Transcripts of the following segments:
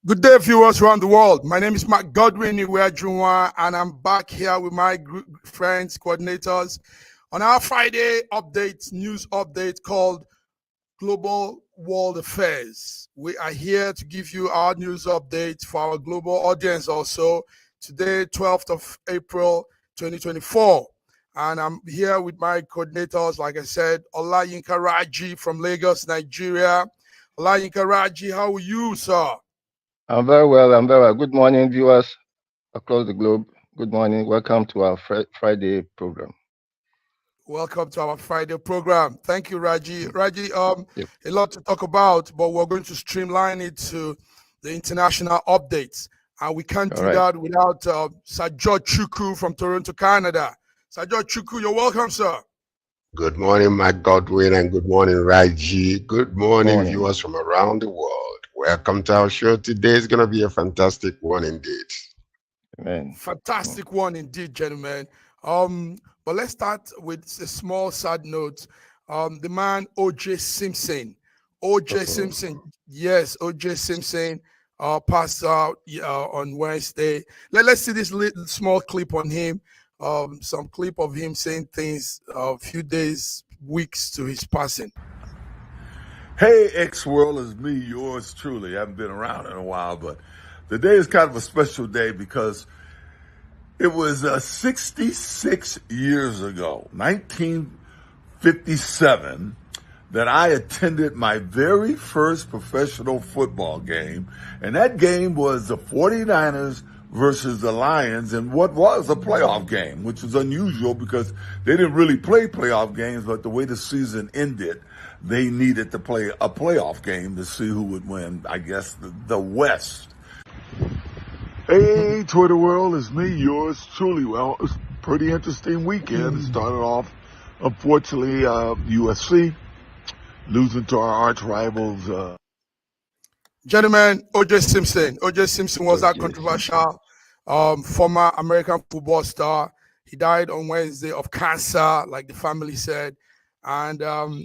Good day, viewers around the world. My name is Mark Godwin Iweajunwa, and I'm back here with my friends, coordinators, on our Friday update, news update called Global World Affairs. We are here to give you our news update for our global audience also. Today, 12th of April, 2024. And I'm here with my coordinators, like I said, Olayinka Raji from Lagos, Nigeria. Olayinka Raji, how are you, sir? I'm very well. Good morning, viewers across the globe. Good morning. Welcome to our Friday program. Welcome to our Friday program. Thank you, Raji. Raji, Yep. a lot to talk about, but we're going to streamline it to the international updates. And we can't do that without Sajot Chukwu from Toronto, Canada. Sajot Chukwu, you're welcome, sir. Good morning, Mike Godwin, and good morning, Raji. Good morning, viewers from around the world. Welcome to our show. Today is going to be a fantastic one indeed. Amen. Fantastic one indeed, gentlemen. But let's start with a small sad note. The man O.J. Simpson. O.J. Simpson, yes, O.J. Simpson passed out on Wednesday. Let's see this little small clip on him. Some clip of him saying things a few days, weeks to his passing. Hey, X-World, is me, yours truly. I haven't been around in a while, but today is kind of a special day because it was 66 years ago, 1957, that I attended my very first professional football game. And that game was the 49ers versus the Lions in what was a playoff game, which is unusual because they didn't really play playoff games, but the way the season ended, they needed to play a playoff game to see who would win, I guess, the West. Hey, Twitter world, it's me, yours truly. Well, it was a pretty interesting weekend. It started off, unfortunately, USC losing to our arch rivals. Gentlemen, O.J. Simpson. O.J. Simpson was that controversial former American football star. He died on Wednesday of cancer, like the family said. And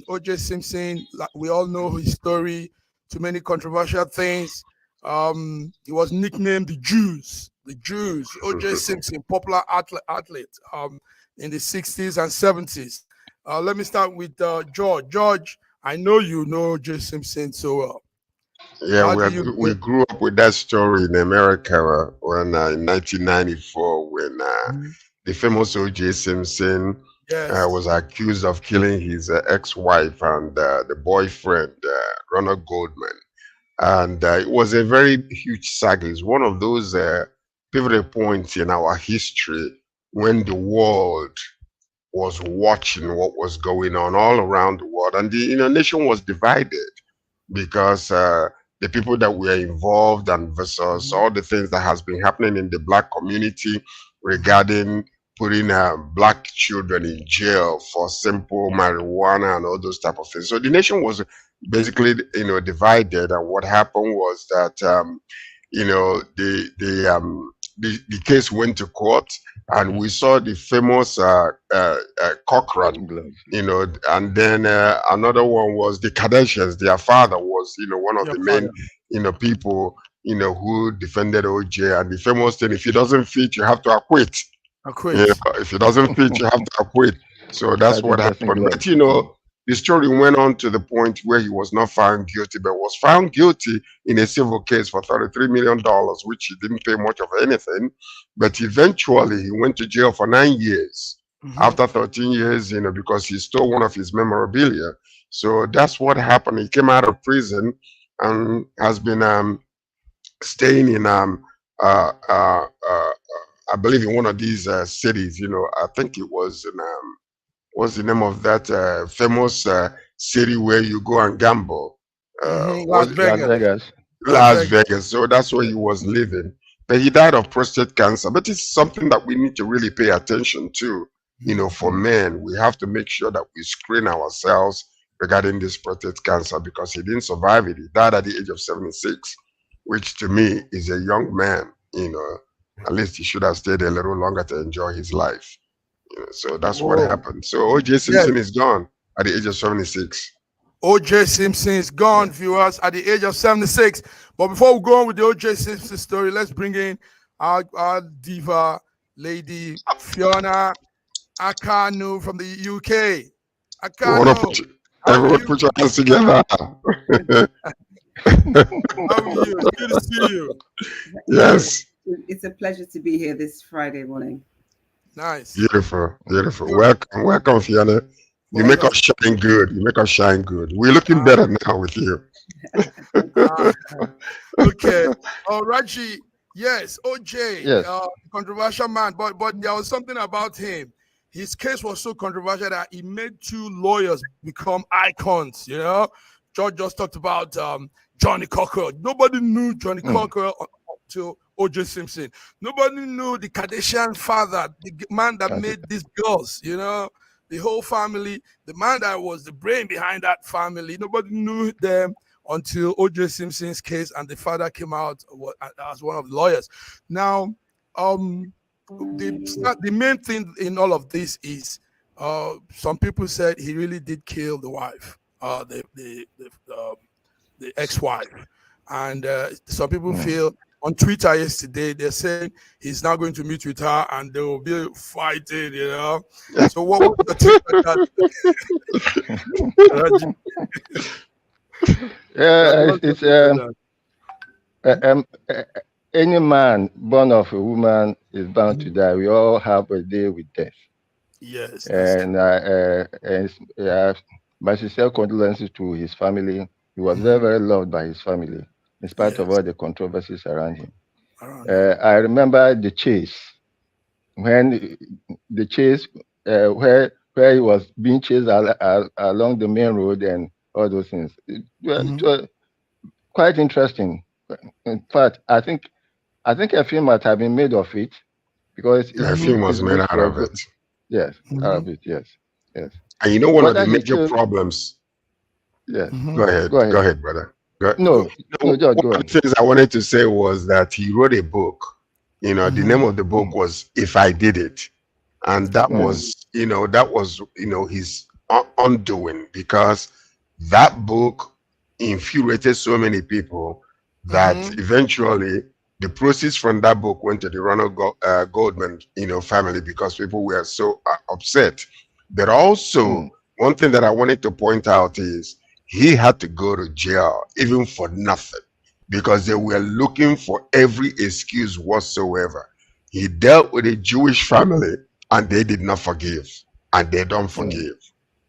O.J. Simpson, we all know his story, too many controversial things. He was nicknamed the Jews. O.J. Simpson, popular athlete in the 60s and 70s. Let me start with George. George, I know you know O.J. Simpson so well. Yeah, we grew up with that story in America when in 1994 when the famous O.J. Simpson was accused of killing his ex-wife and the boyfriend, Ronald Goldman. And it was a very huge saga. It's one of those pivotal points in our history when the world was watching what was going on all around the world. And the nation was divided because the people that were involved and versus all the things that has been happening in the black community regarding putting black children in jail for simple marijuana and all those type of things. So the nation was basically, divided. And what happened was that, the case went to court, and we saw the famous Cochran, and then another one was the Kardashians. Their father was, one of the main, people, who defended OJ. And the famous thing, if it doesn't fit, you have to acquit. If it doesn't fit, you have to acquit. So that's what happened. But the story went on to the point where he was not found guilty, but was found guilty in a civil case for $33 million, which he didn't pay much of anything. But eventually he went to jail for 9 years. After 13 years, because he stole one of his memorabilia. So that's what happened. He came out of prison and has been staying in I believe in one of these cities. I think it was in what's the name of that famous city where you go and gamble? Las Vegas. Las Vegas. So that's where he was living. But he died of prostate cancer. But it's something that we need to really pay attention to. For men, we have to make sure that we screen ourselves regarding this prostate cancer, because he didn't survive it. He died at the age of 76, which to me is a young man. At least he should have stayed a little longer to enjoy his life. So that's what happened. So O.J. Simpson is gone at the age of 76. O.J. Simpson is gone, viewers, at the age of 76. But before we go on with the O.J. Simpson story, let's bring in our diva lady, Fiona Akanu from the UK. Akanu, everyone put your hands together. How are you? It's good to see you. Yes. It's a pleasure to be here this Friday morning. Nice. Beautiful. Welcome, Fiona. You make us shine good. We're looking better now with you. Okay. Raji, yes, OJ, Yes. controversial man, but there was something about him. His case was so controversial that he made 2 lawyers become icons. You know, George just talked about Johnny Cocker. Nobody knew Johnny Cocker until O.J. Simpson. Nobody knew the Kardashian father, the man that made these girls. You know, the whole family, the man that was the brain behind that family. Nobody knew them until O.J. Simpson's case, and the father came out as one of the lawyers. Now, the main thing in all of this is some people said he really did kill the wife, the ex-wife, and some people feel on Twitter yesterday they're saying he's now going to meet with her and they will be fighting. You know, so what was the take on that? Any man born of a woman is bound to die. We all have a day with death. Yes. And my sincere condolences to his family. He was very, very loved by his family, in spite of all the controversies around him. I remember the chase, when the chase, where he was being chased along the main road and all those things. It was quite interesting. In fact, I think a film might have been made of it, because a film was made out of it. Yes, out of it. Yes. And you know, one of the major problems. Yes. Go ahead, brother. No, one of the things I wanted to say was that he wrote a book. You know, the name of the book was "If I Did It," and that was, his undoing, because that book infuriated so many people that eventually the proceeds from that book went to the Ronald Goldman, family, because people were so upset. But also, one thing that I wanted to point out is he had to go to jail even for nothing, because they were looking for every excuse whatsoever. He dealt with a Jewish family and they did not forgive, and they don't forgive.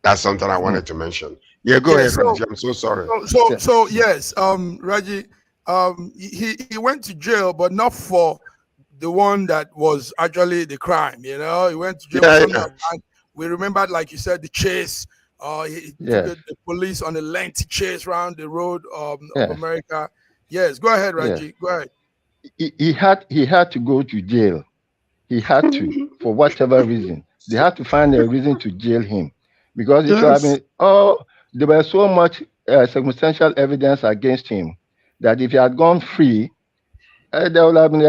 That's something I wanted to mention. Yeah, go ahead, Raji. I'm so sorry. So yes, Raji, he went to jail, but not for the one that was actually the crime. You know, he went to jail for something. And we remembered, like you said, the chase. He took the police on a lengthy chase around the road of America. Yes, go ahead, Raji. Go ahead. He had to go to jail. He had to, for whatever reason. They had to find a reason to jail him, because it I mean, there was so much circumstantial evidence against him that if he had gone free, there would have been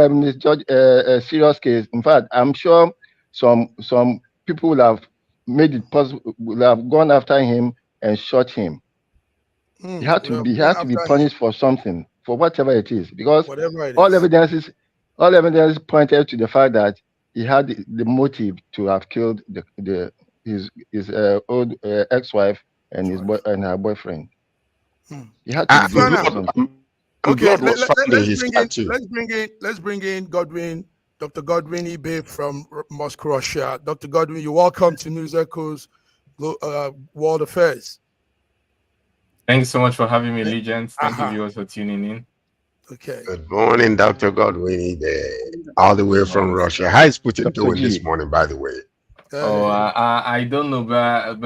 a serious case. In fact, I'm sure some people would have made it possible, would have gone after him and shot him. He had to be punished for something, for whatever it is, because all evidence pointed to the fact that he had the motive to have killed his old ex-wife and her boyfriend. He had to be something. Okay, let's bring in Godwin, Dr. Godwin Ibe from Moscow, Russia. Dr. Godwin, you're welcome to News Echoes World Affairs. Thank you so much for having me, Legends. Thank you, viewers, for tuning in. Okay. Good morning, Dr. Godwin Ibe, all the way from Russia. How is Putin doing this morning, by the way? I don't know, but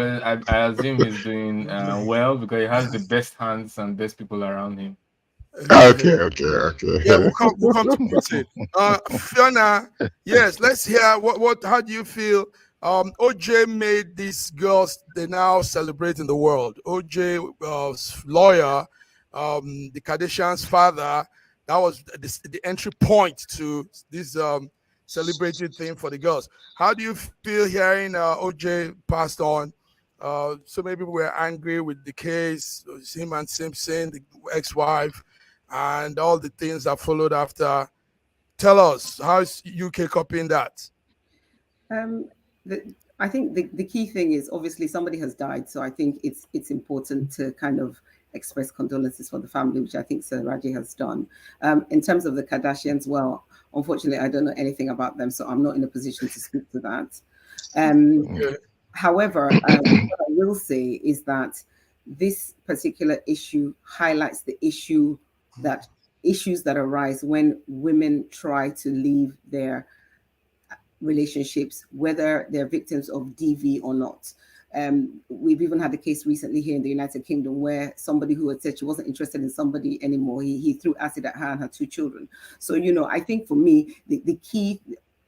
I assume he's doing well, because he has the best hands and best people around him. Okay. Yeah, we'll come to Putin. Fiona, yes, let's hear how do you feel? OJ made these girls, they now celebrate in the world. OJ lawyer, the Kardashians' father, that was the entry point to this celebrated thing for the girls. How do you feel hearing OJ passed on So maybe we're angry with the case, him and Simpson, the ex-wife, and all the things that followed after. Tell us, how is UK copying that? I think the key thing is obviously somebody has died, so I think it's important to kind of express condolences for the family, which I think Sir Raji has done. In terms of the Kardashians, well, unfortunately, I don't know anything about them, so I'm not in a position to speak to that. However, what I will say is that this particular issue highlights the issues that arise when women try to leave their relationships, whether they're victims of DV or not. We've even had a case recently here in the United Kingdom where somebody who had said she wasn't interested in somebody anymore, he threw acid at her and her 2 children. So, I think for me, the key,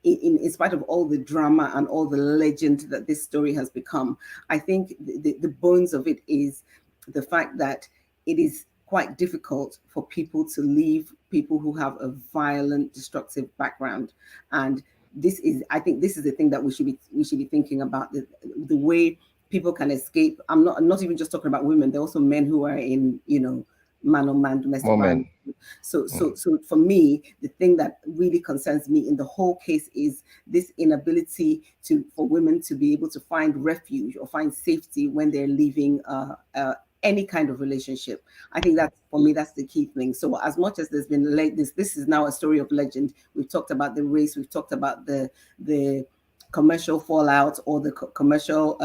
in spite of all the drama and all the legend that this story has become, I think the bones of it is the fact that it is quite difficult for people to leave people who have a violent, destructive background. And I think this is the thing that we should be thinking about, the way people can escape. I'm not even just talking about women. There are also men who are in, man on man domestic violence. So for me, the thing that really concerns me in the whole case is this inability for women to be able to find refuge or find safety when they're leaving any kind of relationship. I think that for me, that's the key thing. So as much as there's been this is now a story of legend. We've talked about the race, we've talked about the commercial fallout or the commercial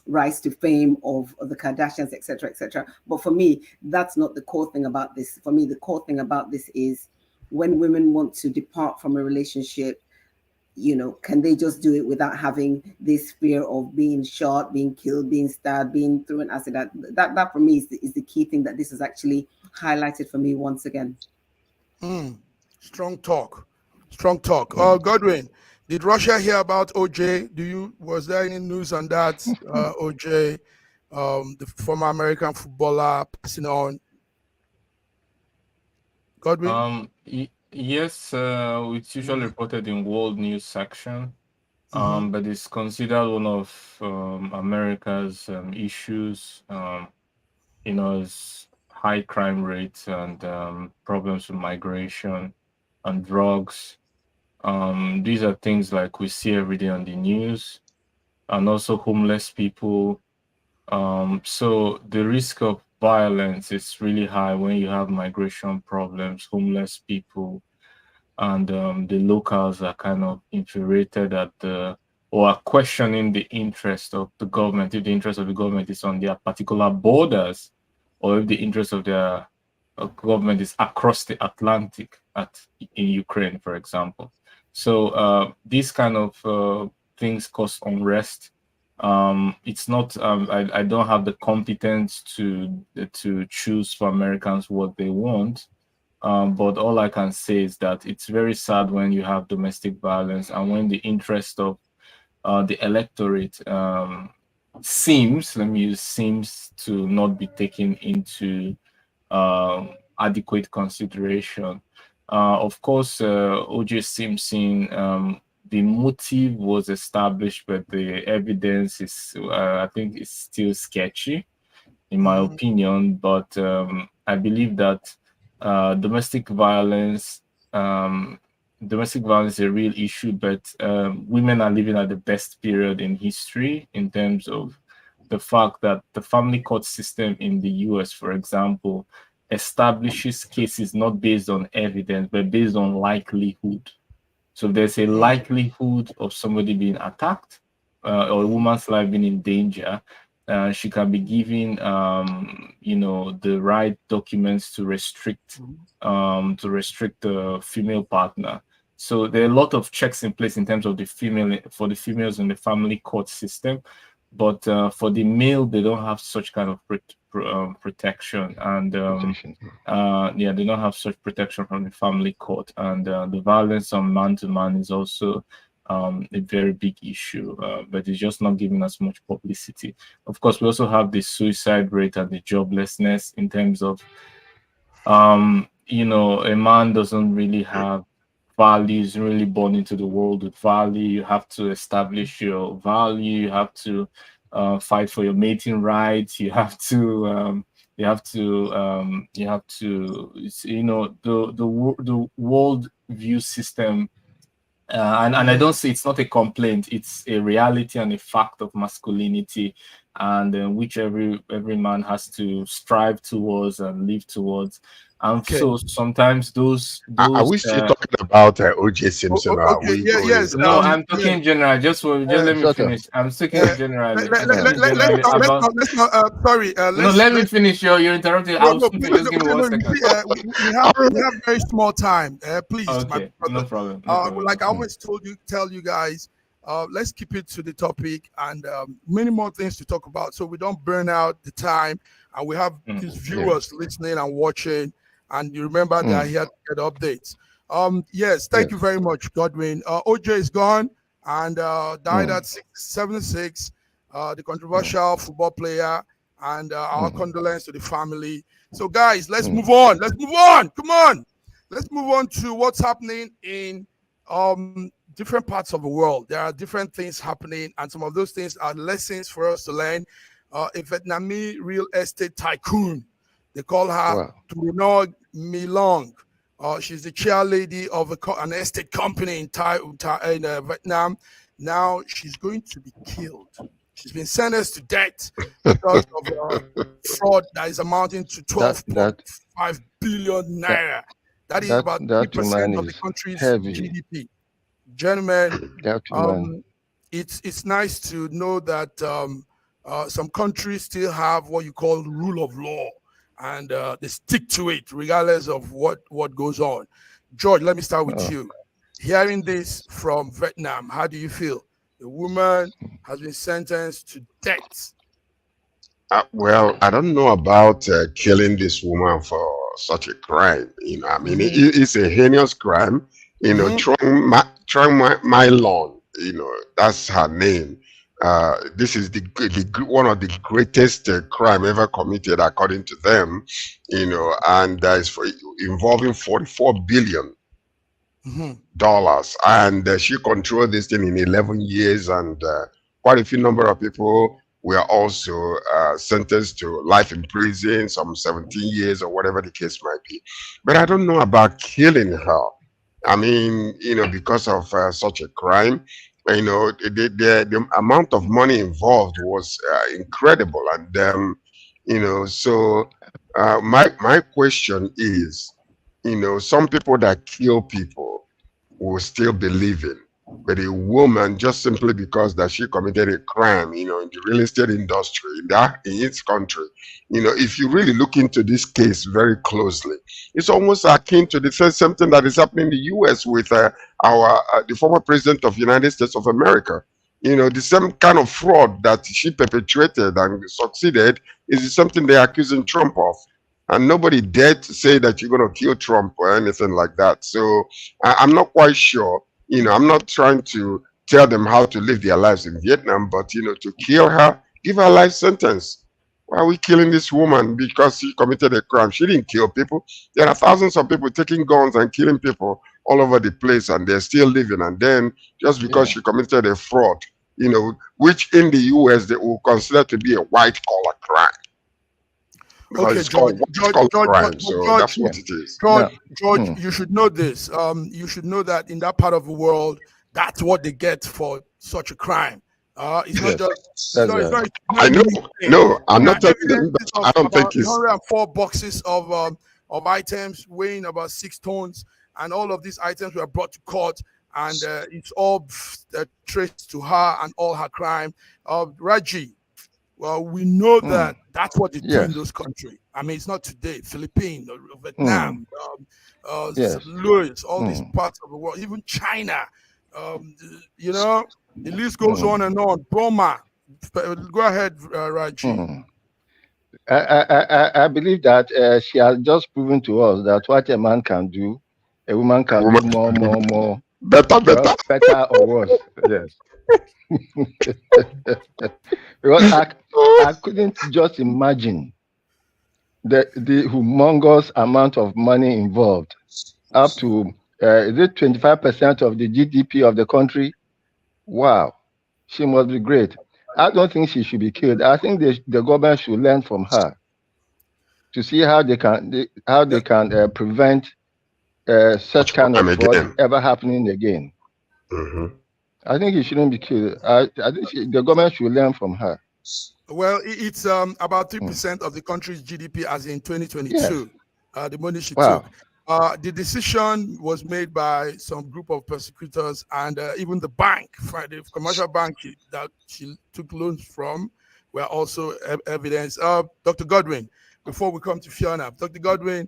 rise to fame of the Kardashians, etc., etc. But for me, that's not the core thing about this. For me, the core thing about this is when women want to depart from a relationship, can they just do it without having this fear of being shot, being killed, being stabbed, being thrown acid? That for me is the key thing that this has actually highlighted for me once again. Strong talk. Godwin, did Russia hear about OJ? Was there any news on that? OJ, the former American footballer, passing on. Godwin? Yes, it's usually reported in world news section, but it's considered one of America's issues. It's high crime rates and problems with migration and drugs. These are things like we see every day on the news, and also homeless people. So the risk of violence is really high when you have migration problems, homeless people, and the locals are kind of infuriated at or are questioning the interest of the government, if the interest of the government is on their particular borders, or if the interest of their government is across the Atlantic in Ukraine, for example. So these kind of things cause unrest. It's not. I don't have the competence to choose for Americans what they want. But all I can say is that it's very sad when you have domestic violence and when the interest of the electorate seems to not be taken into adequate consideration. Of course, O.J. Simpson, the motive was established, but the evidence is, I think, is still sketchy, in my opinion. But I believe that domestic violence is a real issue, but women are living at the best period in history in terms of the fact that the family court system in the US, for example, establishes cases not based on evidence, but based on likelihood. So there's a likelihood of somebody being attacked or a woman's life being in danger. She can be given, the right documents to restrict the female partner. So there are a lot of checks in place in terms of the females in the family court system, but for the male, they don't have such kind of protection, and they don't have such protection from the family court, and the violence on man to man is also a very big issue, but it's just not giving us much publicity. Of course, we also have the suicide rate and the joblessness in terms of, a man doesn't really have values, really born into the world with value. You have to establish your value. You have to fight for your mating rights. You have to the world view system. And I don't say it's not a complaint, it's a reality and a fact of masculinity, and which every man has to strive towards and live towards. And so sometimes those are we still talking about O.J. Simpson? Or Okay, yes. No, I'm talking general. Just let me finish. I'm speaking generally. Let me finish. You're interrupting. Just give me 1 second. We have very small time. Please. Okay, no problem. Like I always tell you guys, let's keep it to the topic, and many more things to talk about, so we don't burn out the time, and we have these viewers listening and watching. And you remember they are here to get updates. Yes, thank you very much, Godwin. OJ is gone and died at 76. The controversial football player, and our condolences to the family. So, guys, let's move on. Let's move on. Come on. Let's move on to what's happening in different parts of the world. There are different things happening, and some of those things are lessons for us to learn. A Vietnamese real estate tycoon. They call her Trunog Milong. She's the chair lady of an estate company in Vietnam. Now she's going to be killed. She's been sentenced to death because of fraud that is amounting to 12.5 billion naira. That is about 3% of the country's GDP. Gentlemen, it's nice to know that some countries still have what you call rule of law, and they stick to it regardless of what goes on. George, let me start with you. Hearing this from Vietnam, how do you feel? The woman has been sentenced to death. Well, I don't know about killing this woman for such a crime. I mean, it's a heinous crime. Trong My Long, that's her name. This is one of the greatest crime ever committed, according to them. And it's involving $44 billion. And she controlled this thing in 11 years, and quite a few number of people were also sentenced to life in prison, some 17 years or whatever the case might be. But I don't know about killing her. I mean, because of such a crime, the amount of money involved was incredible. And so my question is, some people that kill people will still be living, but a woman, just simply because that she committed a crime, in the real estate industry in its country, if you really look into this case very closely, it's almost akin to the same thing that is happening in the U.S. with the former president of the United States of America. The same kind of fraud that she perpetrated and succeeded is something they're accusing Trump of. And nobody dared to say that you're going to kill Trump or anything like that. So I'm not quite sure. I'm not trying to tell them how to live their lives in Vietnam, but, to kill her, give her a life sentence. Why are we killing this woman because she committed a crime? She didn't kill people. There are thousands of people taking guns and killing people all over the place, and they're still living. And then just because she committed a fraud, which in the U.S. they will consider to be a white-collar crime. Okay, George, that's what it is. George, you should know this. You should know that in that part of the world, that's what they get for such a crime. It's not just. I know. No, I'm not telling them. I don't think it's 104 boxes of items weighing about 6 tons, and all of these items were brought to court, and it's all traced to her and all her crime. Raji. Well, we know that that's what they do in those countries. I mean, it's not today. Philippines, Vietnam, Louis, all these parts of the world, even China. The list goes on and on. Burma. Go ahead, Raji. I believe that she has just proven to us that what a man can do, a woman can do more. Better or worse. Yes. Because I couldn't just imagine the humongous amount of money involved, up to is it 25% of the GDP of the country? Wow, she must be great. I don't think she should be killed. I think the government should learn from her to see how they can prevent such kind of fraud ever happening again. I think he shouldn't be killed. I think the government should learn from her. Well, it's about 3% of the country's GDP as in 2022. Yes. The money she took. The decision was made by some group of persecutors, and even the bank, the commercial bank that she took loans from, were also evidence. Dr. Godwin, before we come to Fiona, Dr. Godwin,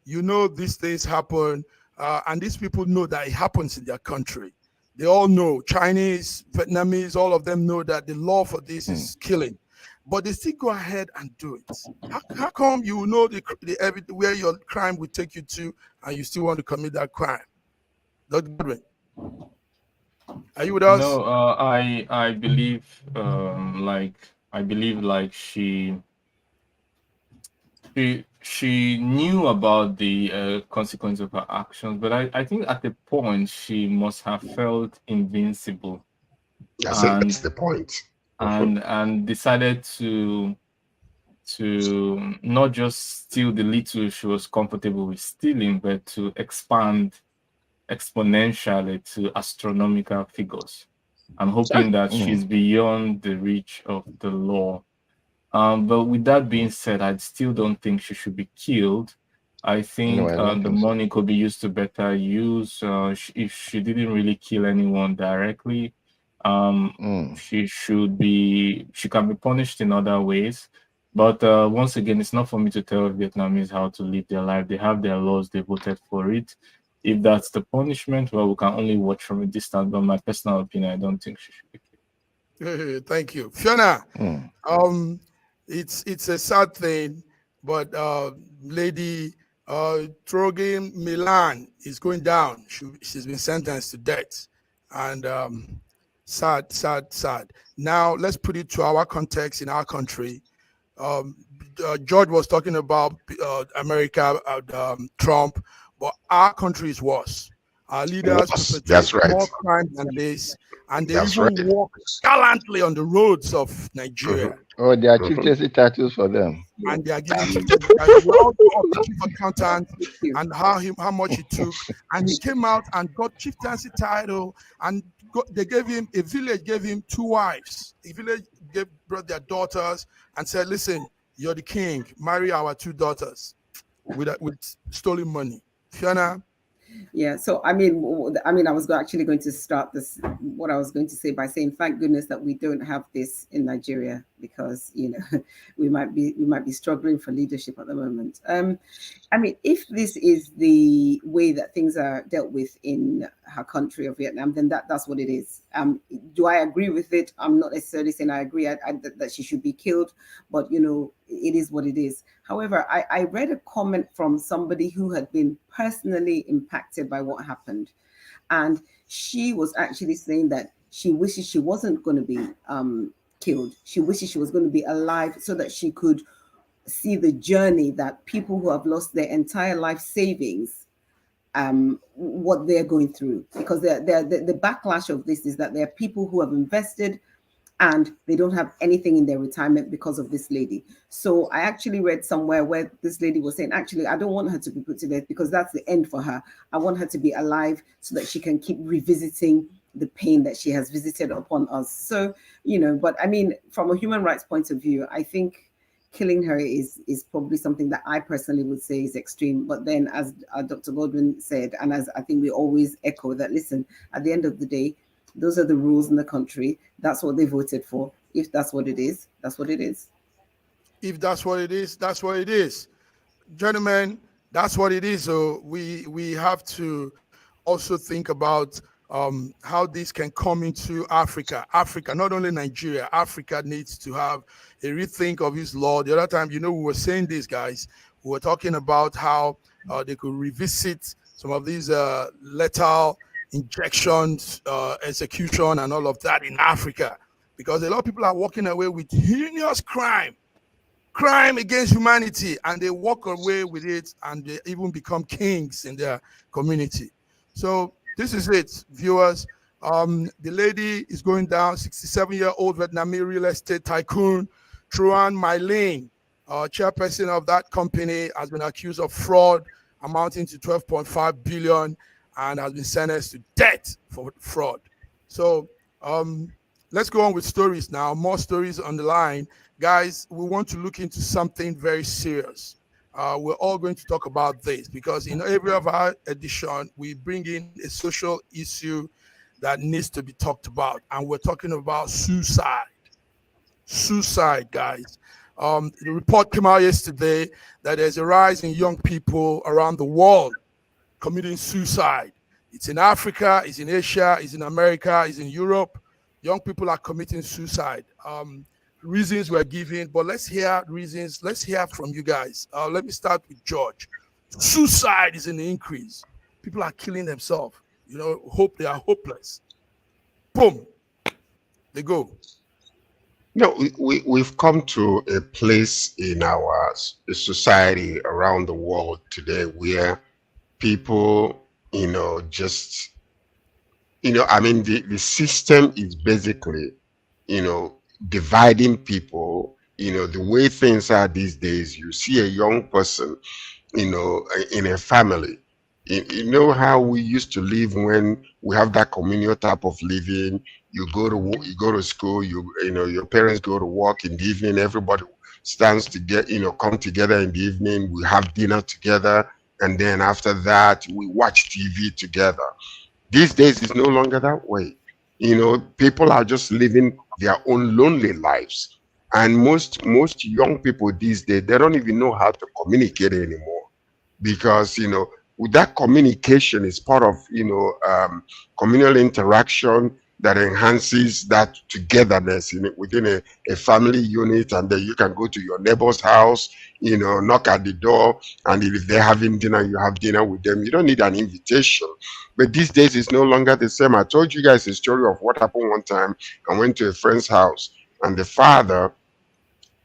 you know these things happen, and these people know that it happens in their country. They all know, Chinese, Vietnamese, all of them know that the law for this is killing, but they still go ahead and do it. How come you know where your crime will take you to, and you still want to commit that crime? Dr. Godwin, are you with us? No, I believe she knew about the consequence of her actions, but I think at the point she must have felt invincible. I think that's the point. And decided to not just steal the little she was comfortable with stealing, but to expand exponentially to astronomical figures. I'm hoping that she's beyond the reach of the law. But with that being said, I still don't think she should be killed. I think the money could be used to better use. If she didn't really kill anyone directly, she can be punished in other ways. But once again, it's not for me to tell Vietnamese how to live their life. They have their laws, they voted for it. If that's the punishment, well, we can only watch from a distance. But my personal opinion, I don't think she should be killed. Thank you. Fiona, it's a sad thing, but Lady Trogim Milan is going down. She's been sentenced to death. And sad. Now, let's put it to our context in our country. George was talking about America, Trump, but our country is worse. Our leaders perpetrate more crime than this, and they even walk gallantly on the roads of Nigeria. Oh, they are chieftaincy titles for them. And they are giving chieftaincy titles. We all know of the chief accountant and how much he took. And he came out and got chieftaincy title, and a village gave him 2 wives. A village brought their daughters and said, listen, you're the king, marry our 2 daughters with stolen money. Fiona? Yeah, so I mean, I was actually going to start what I was going to say by saying, thank goodness that we don't have this in Nigeria, because we might be struggling for leadership at the moment. I mean, if this is the way that things are dealt with in her country of Vietnam, then that's what it is. Do I agree with it? I'm not necessarily saying I agree that she should be killed, but it is what it is. However, I read a comment from somebody who had been personally impacted by what happened, and she was actually saying that she wishes she wasn't going to be killed. She wishes she was going to be alive so that she could see the journey that people who have lost their entire life savings, what they're going through, because the backlash of this is that there are people who have invested and they don't have anything in their retirement because of this lady. So I actually read somewhere where this lady was saying, actually, I don't want her to be put to death because that's the end for her. I want her to be alive so that she can keep revisiting the pain that she has visited upon us. So, but I mean, from a human rights point of view, I think killing her is probably something that I personally would say is extreme. But then, as Dr. Godwin said, and as I think we always echo, that listen, at the end of the day, those are the rules in the country. That's what they voted for. If that's what it is, that's what it is. If that's what it is, that's what it is. Gentlemen, that's what it is. So we have to also think about how this can come into Africa. Africa, not only Nigeria, Africa needs to have a rethink of its law. The other time, we were saying this, guys. We were talking about how they could revisit some of these lethal injections, execution, and all of that in Africa, because a lot of people are walking away with heinous crime against humanity, and they walk away with it, and they even become kings in their community. So this is it, viewers. The lady is going down, 67-year-old Vietnamese real estate tycoon, Truan My Linh, chairperson of that company, has been accused of fraud amounting to 12.5 billion and has been sentenced to death for fraud. So let's go on with stories now. More stories on the line. Guys, we want to look into something very serious. We're all going to talk about this because in every of our edition, we bring in a social issue that needs to be talked about. And we're talking about suicide. Suicide, guys. The report came out yesterday that there's a rise in young people around the world committing suicide. It's in Africa, it's in Asia, it's in America, it's in Europe. Young people are committing suicide. Reasons we're giving, but let's hear reasons. Let's hear from you guys. Let me start with George. Suicide is in the increase. People are killing themselves. They are hopeless. Boom. They go. No, we've come to a place in our society around the world today where people, just, I mean, the system is basically, dividing people. The way things are these days, you see a young person, in a family. You know how we used to live when we have that communal type of living. You go to school. Your parents go to work in the evening. Everybody stands together. Come together in the evening. We have dinner together, and then after that, we watch TV together. These days, it's no longer that way. People are just living their own lonely lives, and most young people these days, they don't even know how to communicate anymore, because with that communication is part of communal interaction that enhances that togetherness within a family unit. And then you can go to your neighbor's house, knock at the door, and if they're having dinner, you have dinner with them. You don't need an invitation. But these days it's no longer the same. I told you guys a story of what happened one time. I went to a friend's house, and the father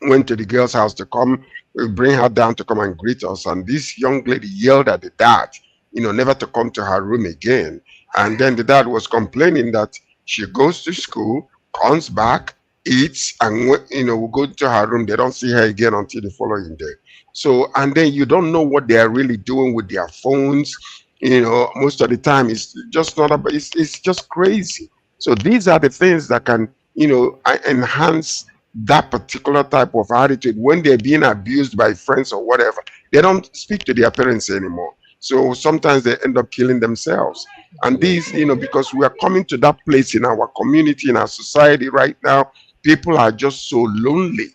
went to the girl's house to come, bring her down to come and greet us. And this young lady yelled at the dad, never to come to her room again. And then the dad was complaining that she goes to school, comes back, eats, and will go to her room. They don't see her again until the following day. So, and then you don't know what they are really doing with their phones. Most of the time it's just not about, it's just crazy. So these are the things that can, enhance that particular type of attitude. When they're being abused by friends or whatever, they don't speak to their parents anymore. So sometimes they end up killing themselves. And these, because we are coming to that place in our community, in our society right now, people are just so lonely.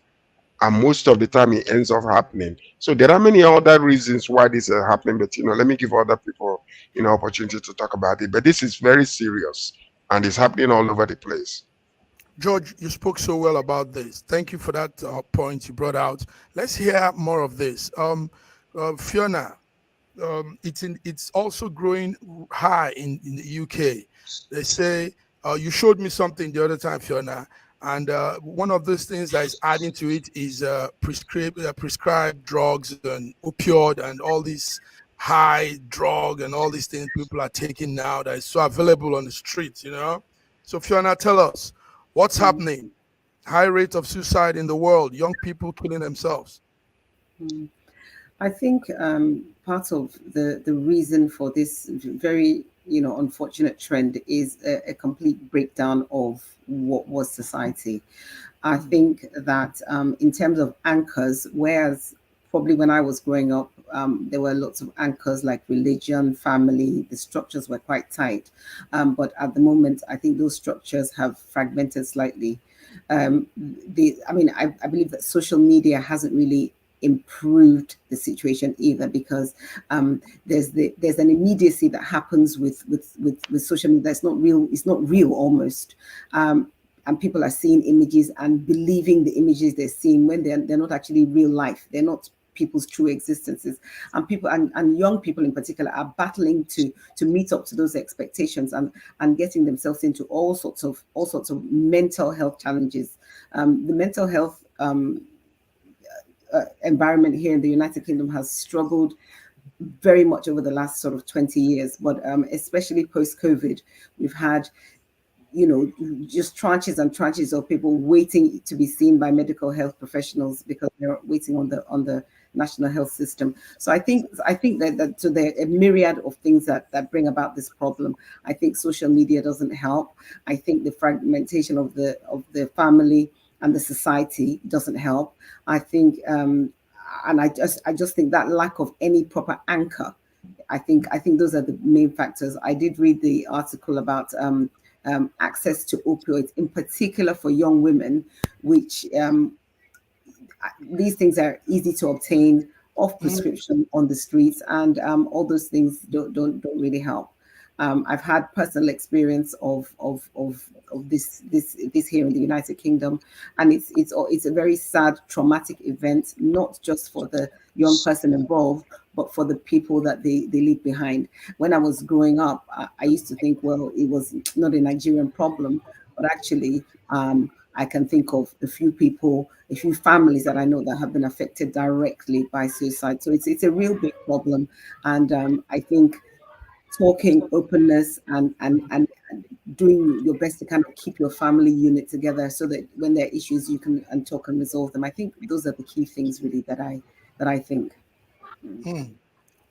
And most of the time it ends up happening. So there are many other reasons why this is happening, but let me give other people opportunity to talk about it. But this is very serious, and it's happening all over the place. George, you spoke so well about this. Thank you for that point you brought out. Let's hear more of this. Fiona, it's also growing high in the UK. They say you showed me something the other time, Fiona, and one of those things that is adding to it is prescribed drugs and opioid and all these high drug and all these things people are taking now that is so available on the streets. So Fiona, tell us what's happening. High rate of suicide in the world, young people killing themselves. I think part of the reason for this very unfortunate trend is a complete breakdown of what was society. I think that in terms of anchors, whereas probably when I was growing up, there were lots of anchors like religion, family, the structures were quite tight. But at the moment, I think those structures have fragmented slightly. I believe that social media hasn't really improved the situation either, because there's an immediacy that happens with social media that's not real. It's not real almost. And people are seeing images and believing the images they're seeing when they're not actually real life. They're not people's true existences. And people and young people in particular are battling to meet up to those expectations and getting themselves into all sorts of mental health challenges. The mental health environment here in the United Kingdom has struggled very much over the last sort of 20 years, but especially post-COVID, we've had just tranches and tranches of people waiting to be seen by medical health professionals because they're waiting on the national health system. So I think that so there are a myriad of things that bring about this problem. I think social media doesn't help. I think the fragmentation of the family and the society doesn't help. I think and I just think that lack of any proper anchor. I think those are the main factors. I did read the article about access to opioids, in particular for young women, which these things are easy to obtain off prescription on the streets, and all those things don't really help. I've had personal experience of this here in the United Kingdom, and it's a very sad, traumatic event, not just for the young person involved, but for the people that they leave behind. When I was growing up, I used to think, well, it was not a Nigerian problem, but actually, I can think of a few families that I know that have been affected directly by suicide. So it's a real big problem, and I think talking, openness, and doing your best to kind of keep your family unit together, so that when there are issues, you can talk and resolve them. I think those are the key things really that I think.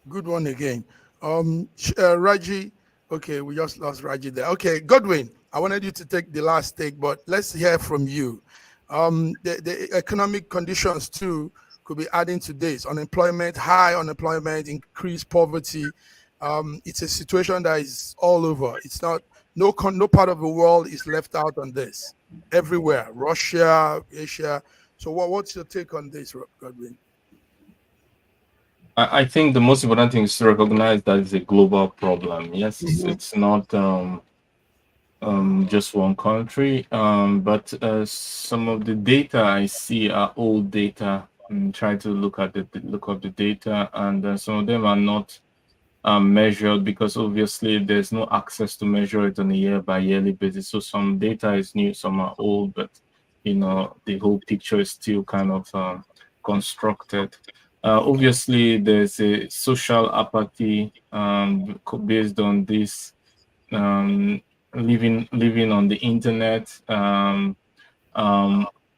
Good one again. Raji, okay, we just lost Raji there. Okay, Godwin, I wanted you to take the last take, but let's hear from you. The economic conditions too could be adding to this. Unemployment, high unemployment, increased poverty. It's a situation that is all over. It's not, no part of the world is left out on this. Everywhere, Russia, Asia. So what's your take on this, Godwin? I think the most important thing is to recognize that it's a global problem. Yes, it's not just one country, but some of the data I see are old data. Try to look up the data, and some of them are not measured, because obviously there's no access to measure it on a year-by-yearly basis. So some data is new, some are old, but the whole picture is still kind of constructed. Obviously, there's a social apathy based on this living on the internet,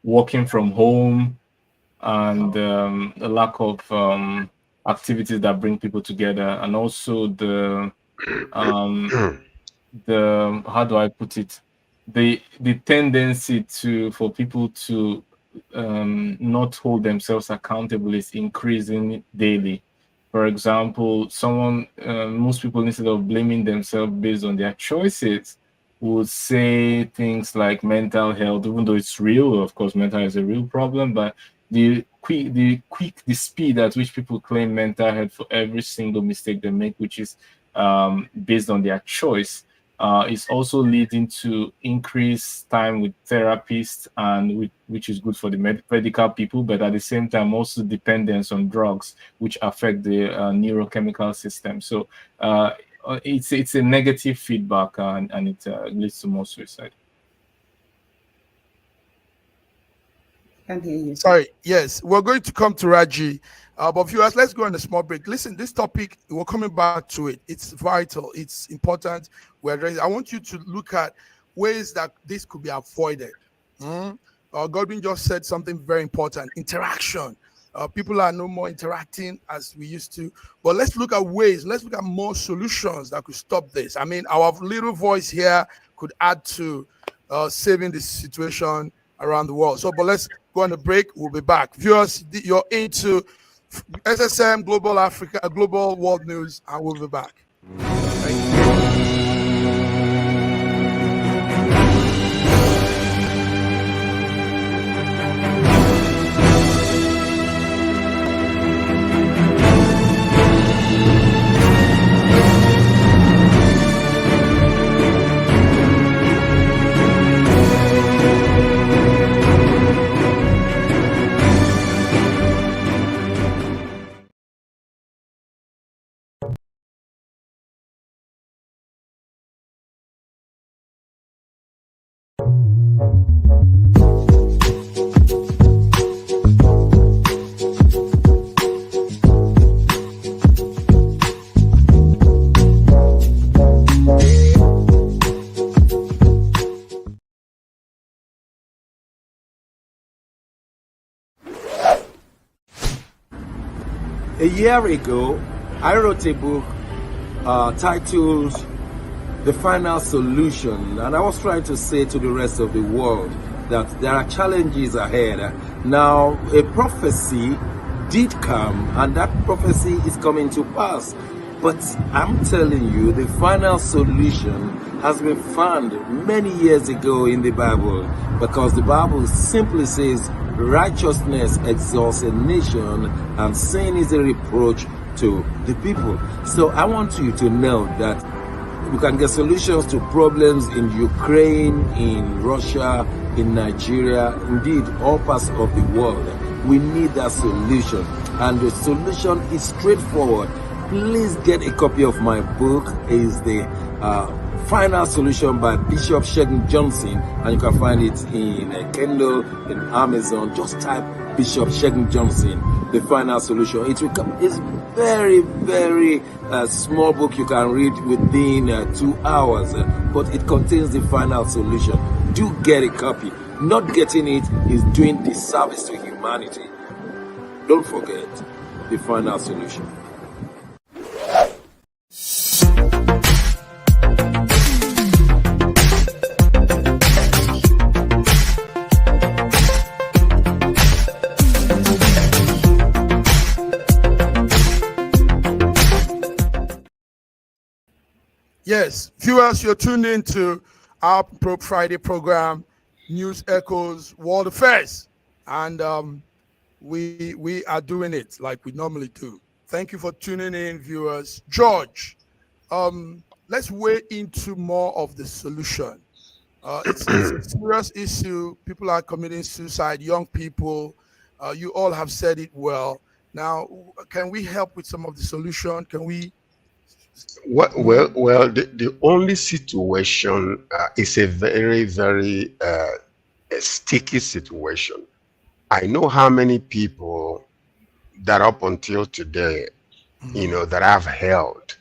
working from home, and the lack of activities that bring people together, and also the how do I put it, the tendency for people to not hold themselves accountable is increasing daily. For example, most people, instead of blaming themselves based on their choices, would say things like mental health, even though it's real. Of course, mental health is a real problem, but the speed at which people claim mental health for every single mistake they make, which is based on their choice, is also leading to increased time with therapists, and which is good for the medical people, but at the same time also dependence on drugs, which affect the neurochemical system. So it's a negative feedback, and it leads to more suicide. Can't hear you. Sorry. Yes, we're going to come to Raji, but viewers, let's go on a small break. Listen, this topic, we're coming back to it. It's vital. It's important. I want you to look at ways that this could be avoided. Godwin just said something very important: interaction. People are no more interacting as we used to. But let's look at ways. Let's look at more solutions that could stop this. I mean, our little voice here could add to saving this situation around the world. But let's go on a break. We'll be back. Viewers, you're into SSM Global Africa, Global World News, and we'll be back. Thank you. A year ago, I wrote a book titled The Final Solution, and I was trying to say to the rest of the world that there are challenges ahead. Now, a prophecy did come, and that prophecy is coming to pass. But I'm telling you, the final solution has been found many years ago in the Bible, because the Bible simply says righteousness exalts a nation and sin is a reproach to the people. So I want you to know that we can get solutions to problems in Ukraine, in Russia, in Nigeria, indeed all parts of the world. We need that solution, and the solution is straightforward. Please get a copy of my book. It's the Final Solution by Bishop Shegun Johnson, and you can find it in Kindle, in Amazon. Just type Bishop Shegun Johnson, The Final Solution. It will come. It's very, very small book you can read within 2 hours, but it contains the final solution. Do get a copy. Not getting it is doing disservice to humanity. Don't forget The Final Solution. Yes, viewers, you're tuned in to our Friday program, News Echoes World Affairs, and we are doing it like we normally do. Thank you for tuning in, viewers. George, let's wade into more of the solution. It's a serious issue. People are committing suicide, young people. You all have said it well. Now, can we help with some of the solution? Can we? Well, the only situation is a very, very sticky situation. I know how many people that up until today, that I've held,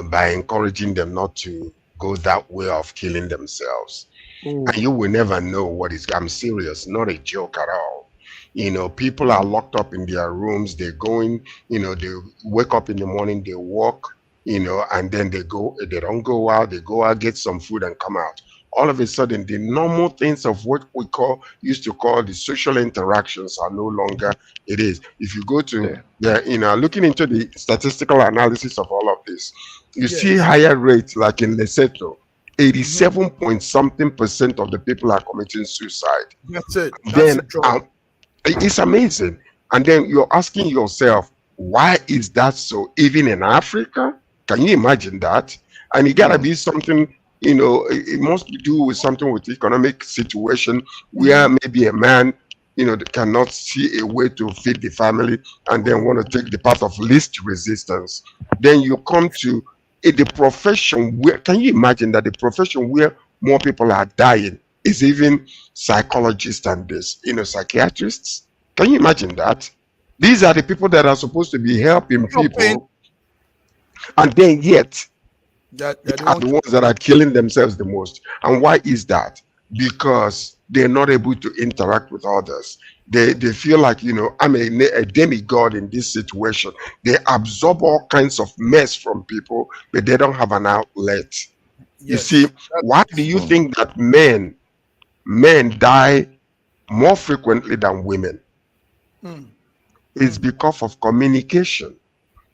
by encouraging them not to go that way of killing themselves. And you will never know what is, I'm serious, not a joke at all. People are locked up in their rooms. They're going, they wake up in the morning, they walk, and then they don't go out, they go out, get some food and come out. All of a sudden, the normal things of what we used to call the social interactions are no longer it is. If you go to, looking into the statistical analysis of all of this, you see higher rates like in Lesotho, 87 point something % of the people are committing suicide. That's it. Then it's amazing. And then you're asking yourself, why is that so? Even in Africa? Can you imagine that? And it gotta be something, it must do with something with the economic situation where maybe a man, that cannot see a way to feed the family and then want to take the path of least resistance. Then you come to the profession where, can you imagine that the profession where more people are dying is even psychologists and this, psychiatrists? Can you imagine that? These are the people that are supposed to be helping people, and then yet they are the ones that are killing themselves the most. And why is that? Because they're not able to interact with others. They feel like, I'm a demigod in this situation. They absorb all kinds of mess from people, but they don't have an outlet. You see, why do you think that men die more frequently than women? It's because of communication.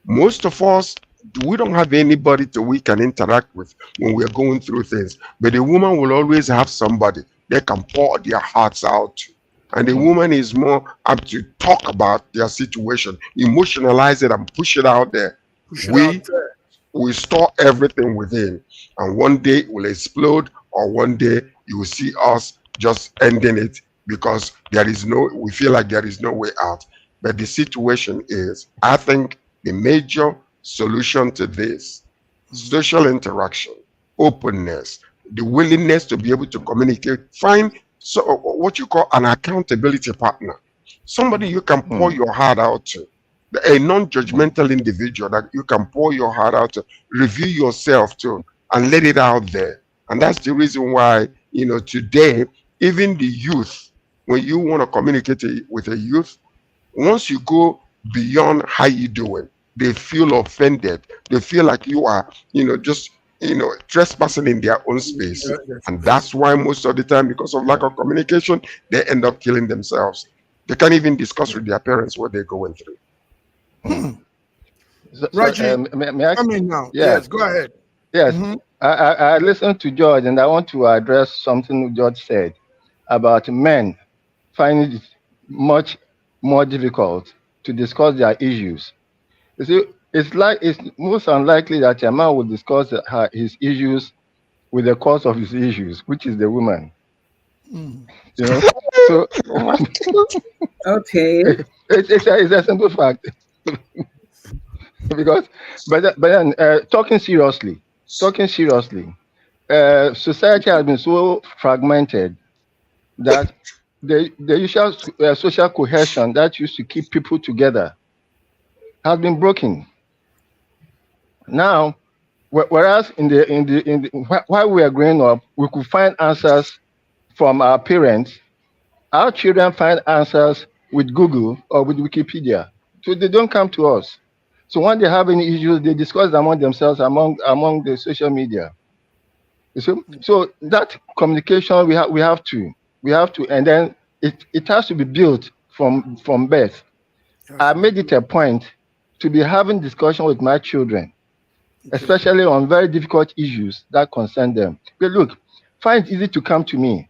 Most of us, we don't have anybody that we can interact with when we're going through things. But the woman will always have somebody they can pour their hearts out to. And the woman is more apt to talk about their situation, emotionalize it and push it out there. We store everything within, and one day it will explode, or one day you will see us just ending it because we feel like there is no way out. But the situation is, I think the major solution to this, social interaction, openness, the willingness to be able to communicate, find what you call an accountability partner, somebody you can pour your heart out to, a non-judgmental individual that you can pour your heart out to, review yourself to, and let it out there. And that's the reason why, today, even the youth, when you want to communicate with a youth, once you go beyond how you doing. They feel offended. They feel like you are, just trespassing in their own space. And that's why most of the time, because of lack of communication, they end up killing themselves. They can't even discuss with their parents what they're going through. Reggie, may I come in now. Yes. Yes, go ahead. Yes. I listened to George, and I want to address something George said about men finding it much more difficult to discuss their issues. You see, it's most unlikely that a man will discuss his issues with the cause of his issues, which is the woman. So okay, it's a simple fact. Because, but then talking seriously, society has been so fragmented that the usual social cohesion that used to keep people together has been broken. Now, whereas while we are growing up, we could find answers from our parents. Our children find answers with Google or with Wikipedia, so they don't come to us. So when they have any issues, they discuss among themselves among the social media. You see? So that communication we have to, and then it has to be built from birth. I made it a point to be having discussion with my children, especially on very difficult issues that concern them. But look, find it easy to come to me.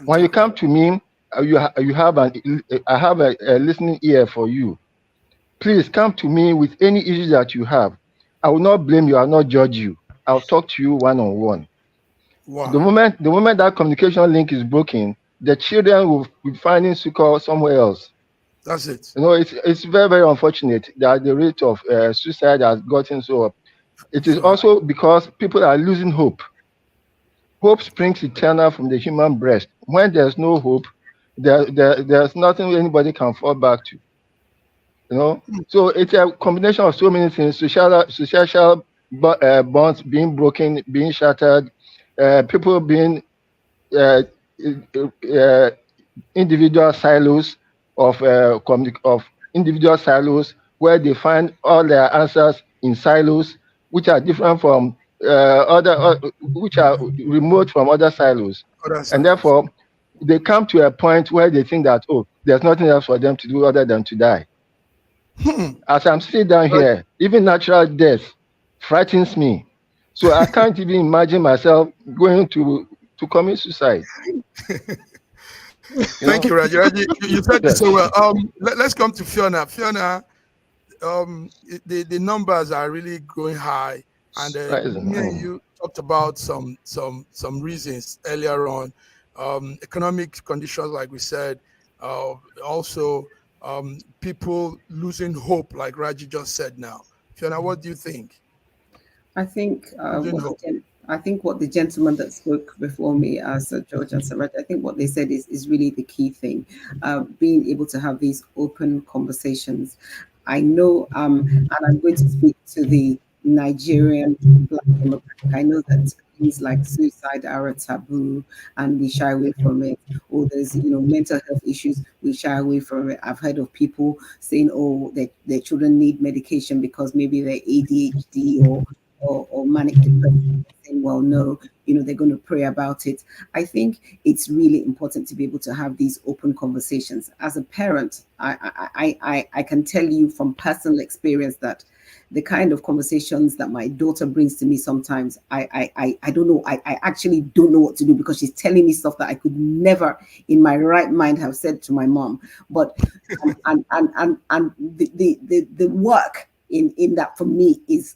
When you come to me, I have a listening ear for you. Please come to me with any issues that you have. I will not blame you. I will not judge you. I'll talk to you one-on-one. Wow. The moment that communication link is broken, the children will be finding succor somewhere else. That's it. It's very, very unfortunate that the rate of suicide has gotten so up. It is also because people are losing hope. Hope springs eternal from the human breast. When there's no hope, there's nothing anybody can fall back to. So it's a combination of so many things: social bonds being broken, being shattered, people being individual silos of individual silos where they find all their answers in silos, which are different from which are remote from other silos. And therefore they come to a point where they think that, there's nothing else for them to do other than to die. As I'm sitting down here, even natural death frightens me. So I can't even imagine myself going to commit suicide. Thank you, Reggie. You said it so well. Let's come to Fiona. Fiona, the numbers are really going high, and me and you talked about some reasons earlier on. Economic conditions, like we said, also people losing hope, like Raji just said now. Fiona, what do you think? I think what the gentleman that spoke before me, Sir George and Sir Raji, I think what they said is really the key thing, being able to have these open conversations. I know, and I'm going to speak to the Nigerian Black demographic. I know that things like suicide are a taboo and we shy away from it, or there's mental health issues, we shy away from it. I've heard of people saying, their children need medication because maybe they're ADHD or manic depression, saying, well, no, they're going to pray about it. I think it's really important to be able to have these open conversations. As a parent, I can tell you from personal experience that the kind of conversations that my daughter brings to me sometimes, I don't know. I actually don't know what to do, because she's telling me stuff that I could never in my right mind have said to my mom. But and the work in that for me is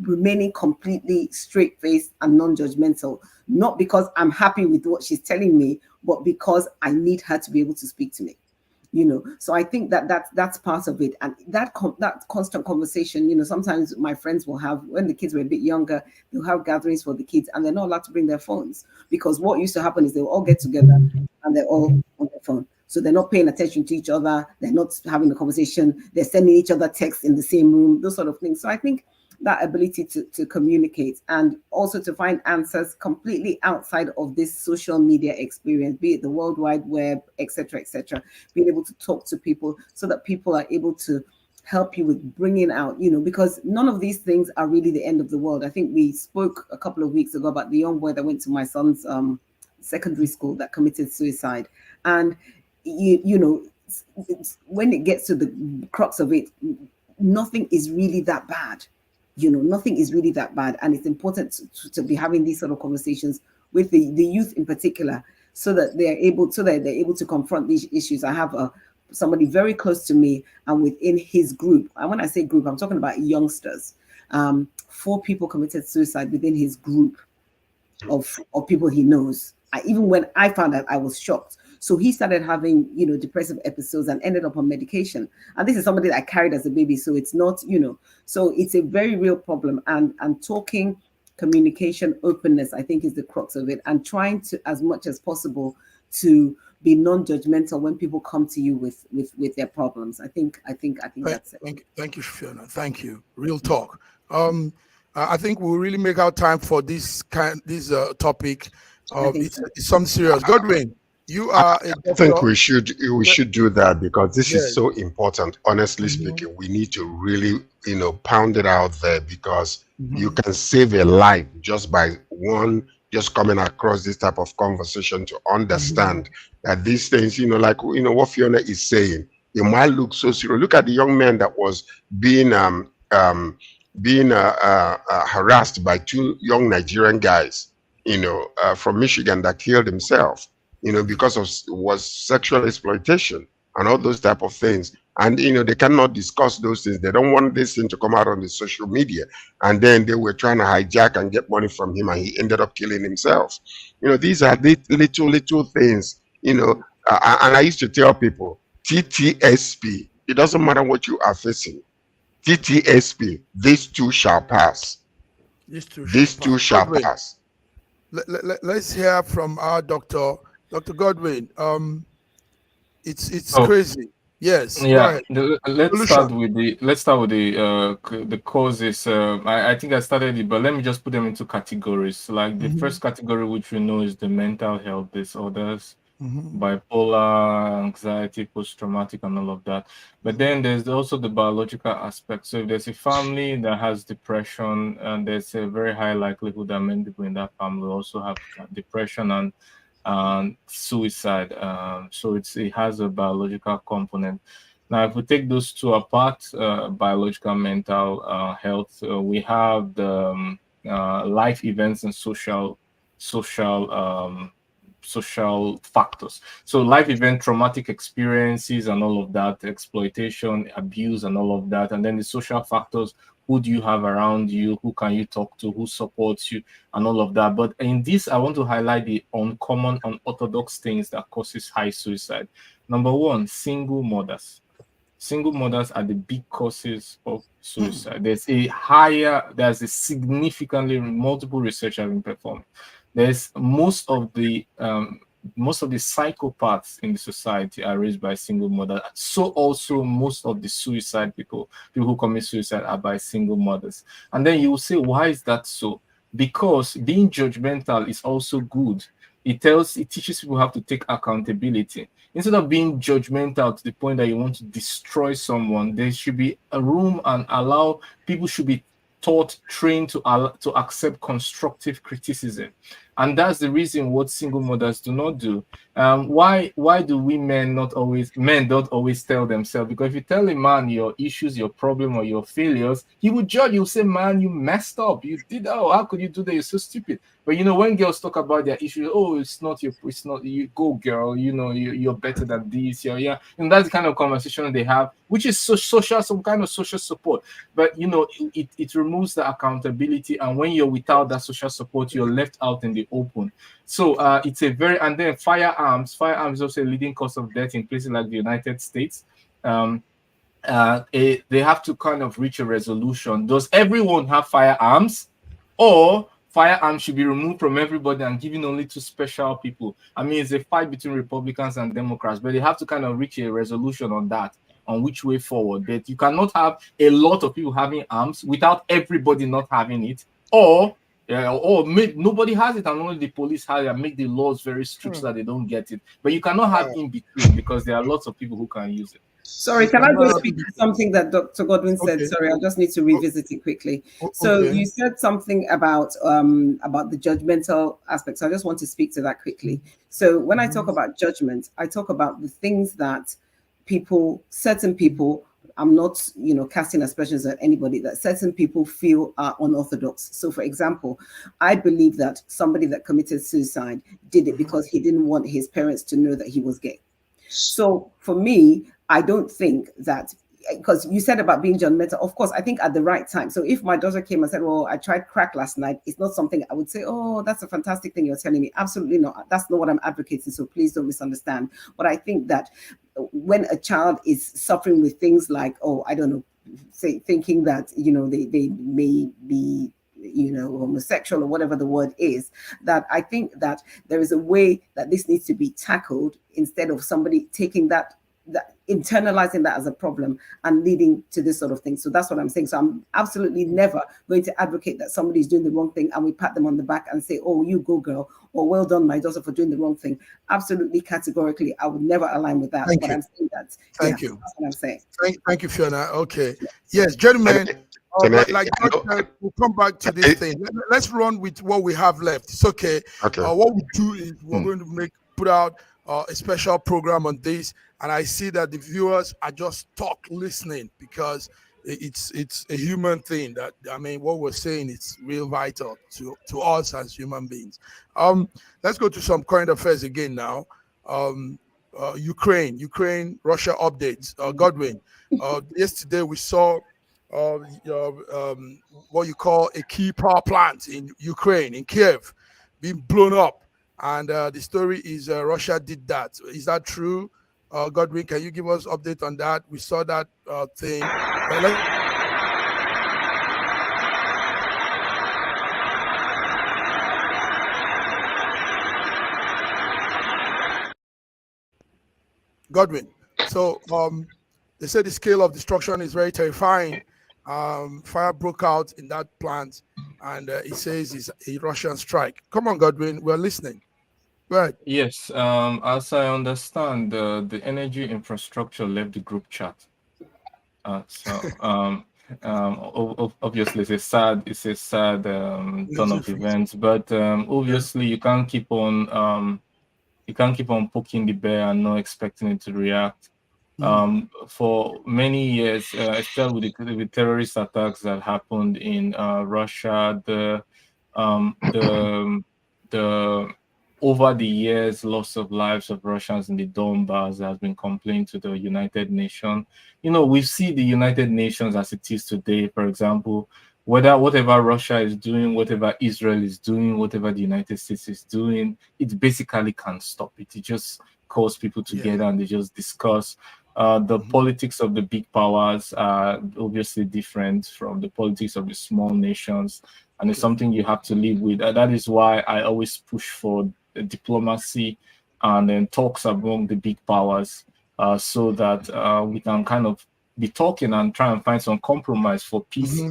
remaining completely straight-faced and non-judgmental, not because I'm happy with what she's telling me, but because I need her to be able to speak to me. So I think that's part of it. And that constant conversation, sometimes my friends will have, when the kids were a bit younger, they'll have gatherings for the kids and they're not allowed to bring their phones, because what used to happen is they'll all get together and they're all on their phone. So they're not paying attention to each other. They're not having a conversation. They're sending each other texts in the same room, those sort of things. So I think that ability to communicate and also to find answers completely outside of this social media experience, be it the World Wide Web, etc., being able to talk to people so that people are able to help you with bringing out, because none of these things are really the end of the world. I think we spoke a couple of weeks ago about the young boy that went to my son's secondary school that committed suicide. And, when it gets to the crux of it, nothing is really that bad. Nothing is really that bad. And it's important to be having these sort of conversations with the youth in particular, so that they're able to confront these issues. I have somebody very close to me and within his group. And when I say group, I'm talking about youngsters. 4 people committed suicide within his group of people he knows. Even when I found out, I was shocked. So he started having, depressive episodes and ended up on medication. And this is somebody that I carried as a baby. So it's not, so it's a very real problem. And talking, communication, openness, I think is the crux of it. And trying to, as much as possible, to be non-judgmental when people come to you with their problems. I think that's it. Thank you, Fiona. Thank you. Real talk. I think we'll really make our time for this topic. It's some serious. Godwin, you are. I think we should do that, because this is so important. Honestly speaking, we need to really pound it out there, because you can save a life just by just coming across this type of conversation, to understand that these things, like what Fiona is saying, it might look so serious. Look at the young man that was being harassed by 2 young Nigerian guys, from Michigan, that killed himself, because was sexual exploitation and all those type of things. And they cannot discuss those things. They don't want this thing to come out on the social media. And then they were trying to hijack and get money from him, and he ended up killing himself. These are little things. And I used to tell people, TTSP. It doesn't matter what you are facing. TTSP. These two shall pass. These two shall pass. Let's hear from our doctor, Dr. Godwin. It's crazy. Yes. Yeah. Let's start with the causes. I think I started it, but let me just put them into categories. Like the first category, which we know, is the mental health disorders, bipolar, anxiety, post-traumatic, and all of that. But then there's also the biological aspect. So if there's a family that has depression, and there's a very high likelihood that many people in that family also have depression and suicide. So it has a biological component. Now, if we take those two apart, biological, mental health, we have the life events and social factors. So life event, traumatic experiences and all of that, exploitation, abuse and all of that. And then the social factors, who do you have around you? Who can you talk to? Who supports you? And all of that. But in this, I want to highlight the uncommon, unorthodox things that causes high suicide. Number 1, single mothers. Single mothers are the big causes of suicide. There's a significantly, multiple research have been performed. There's most of the psychopaths in the society are raised by single mothers. So also most of the suicide people who commit suicide are by single mothers. And then you will say, why is that so? Because being judgmental is also good. It teaches people how to take accountability. Instead of being judgmental to the point that you want to destroy someone, there should be a room and allow people should be trained to accept constructive criticism. And that's the reason what single mothers do not do. Why do men don't always tell themselves? Because if you tell a man your issues, your problem, or your failures, he will judge you. Say, man, you messed up. You did, how could you do that? You're so stupid. But when girls talk about their issues, it's not you, go girl, you're better than this, yeah. And that's the kind of conversation they have, which is social, some kind of social support. But it removes the accountability, and when you're without that social support, you're left out in the open. So it's and then firearms is also a leading cause of death in places like the United States. They have to kind of reach a resolution. Does everyone have firearms, or firearms should be removed from everybody and given only to special people? I mean, it's a fight between Republicans and Democrats, but they have to kind of reach a resolution on that. on which way forward. But you cannot have a lot of people having arms without everybody not having it, or nobody has it and only the police have it, and make the laws very strict so that they don't get it. But you cannot have in between, because there are lots of people who can use it. Sorry, can I go speak to something that Dr. Godwin said? Sorry, I just need to revisit it quickly. So you said something about the judgmental aspects. I just want to speak to that quickly. So when I talk about judgment, I talk about the things that certain people, I'm not, casting aspersions at anybody, that certain people feel are unorthodox. So for example, I believe that somebody that committed suicide did it because he didn't want his parents to know that he was gay. So for me, I don't think that, because you said about being judgmental, of course, I think at the right time. So if my daughter came and said, well, I tried crack last night, it's not something I would say, oh, that's a fantastic thing you're telling me. Absolutely not. That's not what I'm advocating. So please don't misunderstand. But I think that when a child is suffering with things like, oh, I don't know, thinking that, they may be, homosexual or whatever the word is, that I think that there is a way that this needs to be tackled, instead of somebody taking that internalizing that as a problem and leading to this sort of thing. So that's what I'm saying. So I'm absolutely never going to advocate that somebody's doing the wrong thing and we pat them on the back and say, oh, you go girl, or well done my daughter for doing the wrong thing. Absolutely, categorically, I would never align with that. Thank but you. I'm saying that. Thank you. That's what I'm saying. Thank you, Fiona. Okay. Yes, gentlemen, we'll come back to this thing. Let's run with what we have left. It's okay. What we do is we're going to put out a special program on this, and I see that the viewers are just listening, because it's a human thing. That, I mean, what we're saying is real vital to us as human beings. Let's go to some current affairs again now. Ukraine, Russia updates. Godwin, yesterday we saw what you call a key power plant in Ukraine, in Kyiv, being blown up. And the story is Russia did that. Is that true? Godwin, can you give us update on that? We saw that thing. Godwin, so they said the scale of destruction is very terrifying. Fire broke out in that plant, and it says it's a Russian strike. Come on, Godwin, we're listening. Right. Yes, as I understand, the energy infrastructure left the group chat. Obviously, it's a sad turn of events. But obviously, you can't keep on poking the bear and not expecting it to react. For many years, especially with the terrorist attacks that happened in Russia, the over the years, loss of lives of Russians in the Donbass has been complained to the United Nations. We see the United Nations as it is today. For example, whatever Russia is doing, whatever Israel is doing, whatever the United States is doing, it basically can't stop it. It just calls people together and they just discuss. The politics of the big powers are obviously different from the politics of the small nations, and it's something you have to live with. That is why I always push for diplomacy and then talks among the big powers, so that we can kind of be talking and try and find some compromise for peace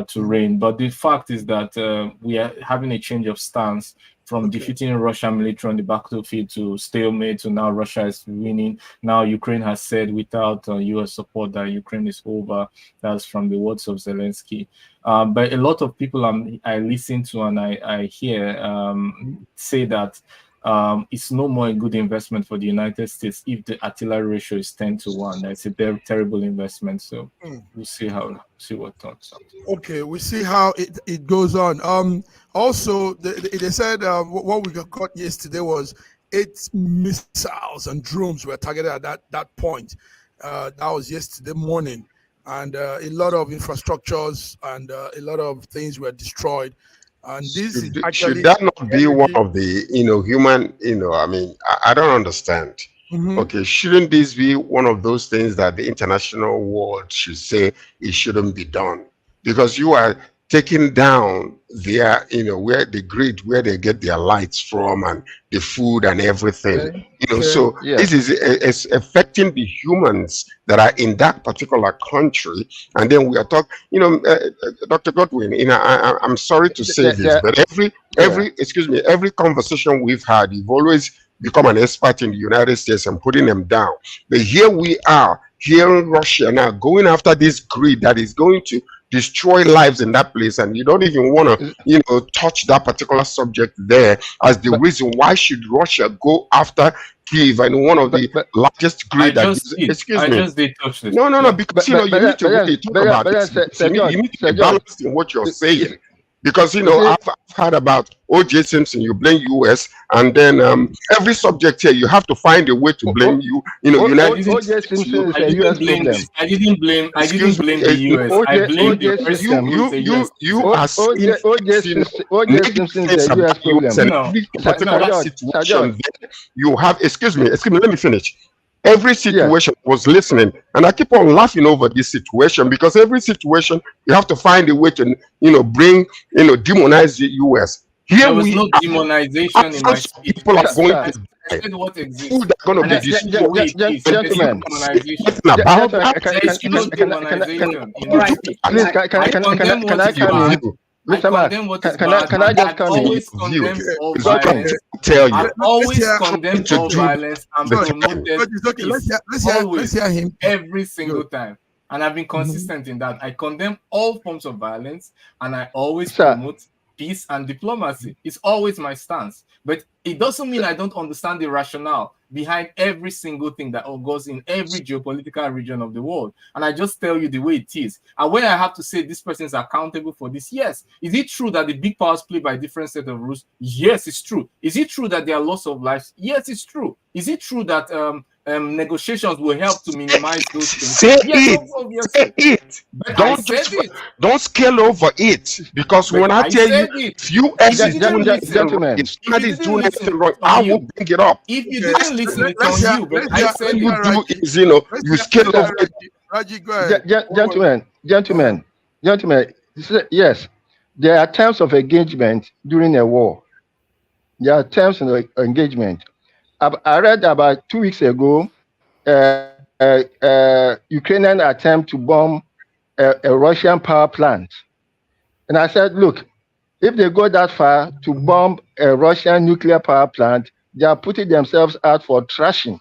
to reign. But the fact is that we are having a change of stance from defeating Russian military on the battlefield to stalemate to now Russia is winning. Now Ukraine has said without US support that Ukraine is over. That's from the words of Zelensky. But a lot of people I listen to and I hear say that it's no more a good investment for the United States if the artillery ratio is 10-1. That's a very terrible investment. So we'll see what turns out. Okay, we see how it goes on. Also, they said what we got yesterday was 8 missiles and drones were targeted at that point. That was yesterday morning, and a lot of infrastructures and a lot of things were destroyed. And this is actually, should that not be one of the human, I mean, I don't understand. Okay, shouldn't this be one of those things that the international world should say it shouldn't be done? Because you are taking down their, where the grid, where they get their lights from and the food and everything. So this is affecting the humans that are in that particular country. And then we are talking, Dr. Godwin, I'm sorry to say this, but every conversation we've had, you've always become an expert in the United States and putting them down. But here we are, here in Russia now, going after this grid that is going to destroy lives in that place, and you don't even want to touch that particular subject there as the reason why should Russia go after Kyiv and one of the largest grid. I just did touch this. No, because you need to really talk about it. You need to be balanced in what you're saying. Because I've heard about O.J. Simpson, you blame US, and then every subject here you have to find a way to blame United O.J. Simpson is a US problem. I didn't blame the US. I blame the person you are saying O.J. Simpson is a US problem. Every particular situation you have. Excuse me. Let me finish. Every situation was listening, and I keep on laughing over this situation because every situation you have to find a way to bring demonize the US. Here there was no demonization in my speech. People are going to I said what exists. Food are going to be destroyed. Gentlemen, can I come in? Mr. Mark, can I just come in? I always condemn all violence and promote let's hear him every single time. And I've been consistent in that. I condemn all forms of violence and I always promote peace and diplomacy. It's always my stance. But it doesn't mean I don't understand the rationale behind every single thing that goes in every geopolitical region of the world. And I just tell you the way it is. And when I have to say this person is accountable for this, yes. Is it true that the big powers play by different set of rules? Yes, it's true. Is it true that there are loss of lives? Yes, it's true. Is it true that negotiations will help to minimize those things? Say it. Don't scale over it. Because when I tell you, if US is doing anything wrong, I will bring it up. If you didn't listen, it's on you. But I said you do is, you scale over it. Raji, go ahead. Gentlemen, yes, there are terms of engagement during a war. There are terms of engagement. I read about 2 weeks ago, Ukrainian attempt to bomb a Russian power plant. And I said, look, if they go that far to bomb a Russian nuclear power plant, they are putting themselves out for trashing.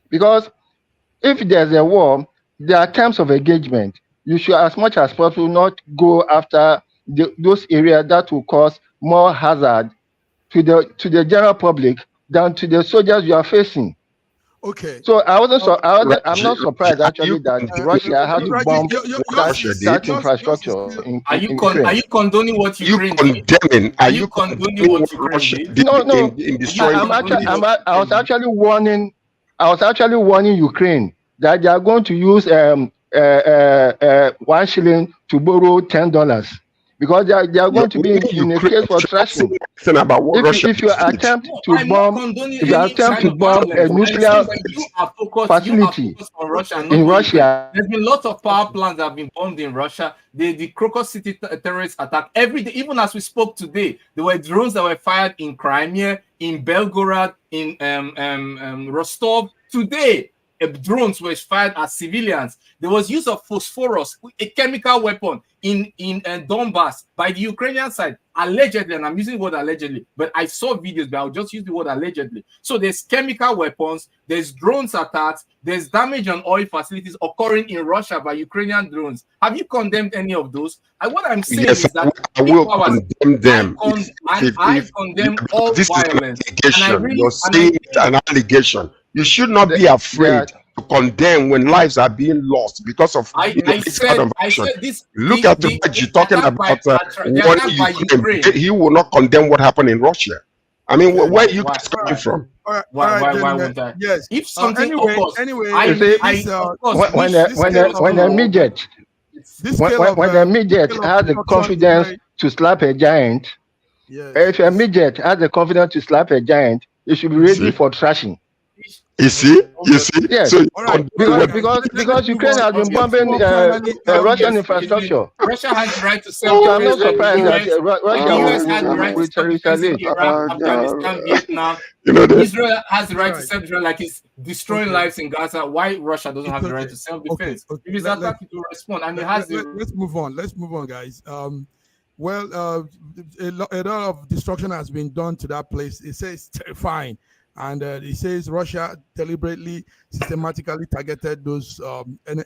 Because if there's a war, there are terms of engagement. You should, as much as possible, not go after those areas that will cause more hazard to the general public than to the soldiers you are facing. Okay. So I'm not surprised actually that Russia has to bomb that infrastructure. Are you condoning what Ukraine did? Are you condoning what Ukraine did? No. I was actually warning Ukraine that they are going to use 1 shilling to borrow $10. Because they are going to be in a case for trashing. If you attempt to bomb a nuclear facility in Russia, there's been lots of power plants that have been bombed in Russia. The Crocus City terrorist attack every day, even as we spoke today, there were drones that were fired in Crimea, in Belgorod, in Rostov. Today, drones were fired at civilians. There was use of phosphorus, a chemical weapon, in Donbass by the Ukrainian side, allegedly, and I'm using the word allegedly, but I saw videos, but I'll just use the word allegedly. So there's chemical weapons, there's drones attacks, there's damage on oil facilities occurring in Russia by Ukrainian drones. Have you condemned any of those? What I'm saying is that I will condemn them. I condemn all violence. You're saying it's an allegation. You should not be afraid to condemn when lives are being lost because of this kind of action. Look at the Reggie talking about Ukraine. He will not condemn what happened in Russia. I mean, where are you guys coming from? Why would that? Yes. If something when a midget has the confidence to slap a giant, if a midget has the confidence to slap a giant, it should be ready for trashing. You see? Yes. So because Ukraine has been bombing Russian infrastructure. Russia has the right to So self-defense. I'm not surprised that Russia The US has the right to self-defense in Iraq, Afghanistan, Vietnam. Israel has the right to self-defense, like it's destroying lives in Gaza. Why Russia doesn't have the right to self-defense? If it's attacking, to respond, and it has the. Let's move on. Let's move on, guys. Well, a lot of destruction has been done to that place. It says terrifying. And it says Russia deliberately, systematically targeted those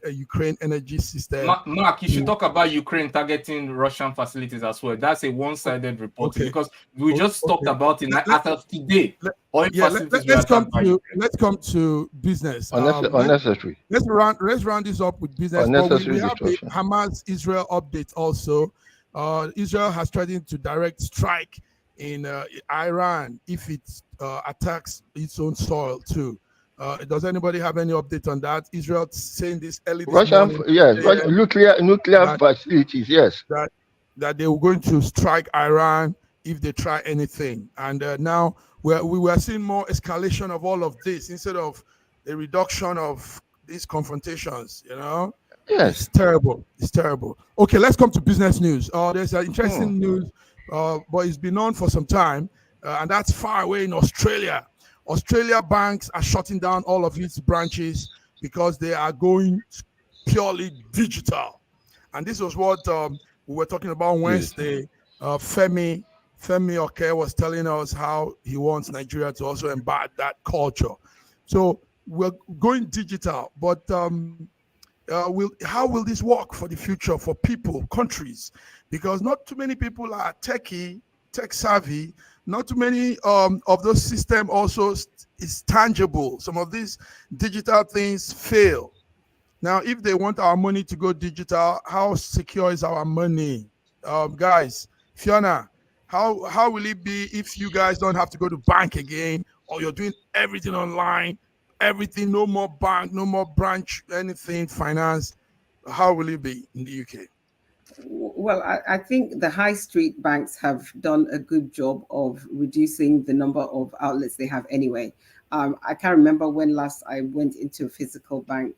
Ukraine energy systems. Mark, you should talk about Ukraine targeting Russian facilities as well. That's a one-sided reporting because we just talked about it as of today. Let's come to business. Unnecessary. Let's round this up with business. We have the Hamas-Israel update also. Israel has threatened to direct strike in Iran if it attacks its own soil too. Does anybody have any update on that? Israel saying this early this morning. Yes, nuclear facilities, yes. That they were going to strike Iran if they try anything. And now we were seeing more escalation of all of this instead of a reduction of these confrontations, you know? Yes. It's terrible. It's terrible. Okay, let's come to business news. There's an interesting news, but it's been on for some time, and that's far away in Australia. Australia banks are shutting down all of its branches because they are going purely digital. And this was what we were talking about Wednesday. Femi Oke was telling us how he wants Nigeria to also embed that culture. So we're going digital, but how will this work for the future for people, countries? Because not too many people are tech savvy. Not too many of those systems also is tangible. Some of these digital things fail. Now, if they want our money to go digital, how secure is our money? Guys, Fiona, how will it be if you guys don't have to go to bank again, or you're doing everything online, everything, no more bank, no more branch, anything, finance? How will it be in the UK? Well, I think the high street banks have done a good job of reducing the number of outlets they have anyway. I can't remember when last I went into a physical bank,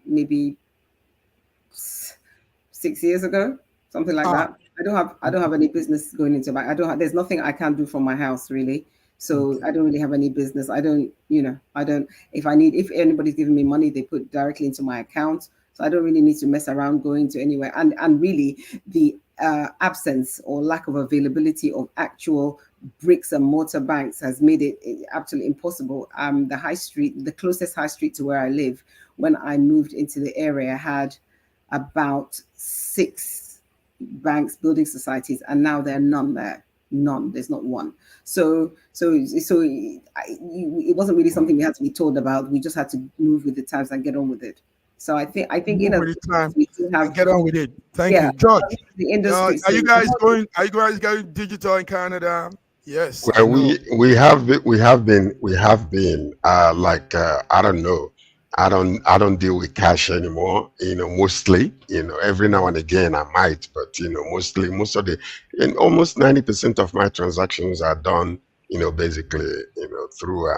maybe 6 years ago, something like that. I don't have any business going into a bank. There's nothing I can do from my house really. So I don't really have any business. If anybody's giving me money, they put directly into my account. So I don't really need to mess around going to anywhere. And really the absence or lack of availability of actual bricks and mortar banks has made it absolutely impossible. The closest high street to where I live, when I moved into the area, had about 6 banks, building societies, and now there are none there. None. There's not one. So it wasn't really something we had to be told about. We just had to move with the times and get on with it. So I think we do have get on with it. Thank you, George. The industry. Are you guys going digital in Canada? Yes. Well, we have been like I don't know. I don't deal with cash anymore. Mostly. Every now and again I might, but almost 90% of my transactions are done. Basically, through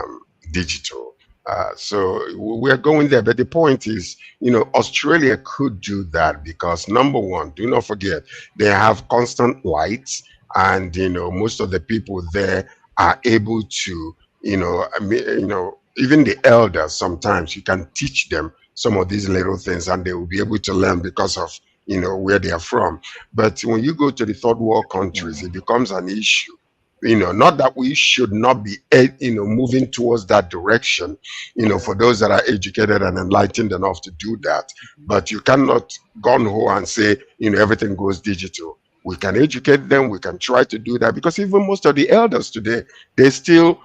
digital. So we're going there, but the point is, Australia could do that because number one, do not forget they have constant lights, and most of the people there are able to, even the elders, sometimes you can teach them some of these little things and they will be able to learn because of where they are from. But when you go to the third world countries, it becomes an issue. Not that we should not be, moving towards that direction, for those that are educated and enlightened enough to do that. But you cannot gun ho and say, everything goes digital. We can educate them. We can try to do that because even most of the elders today, they still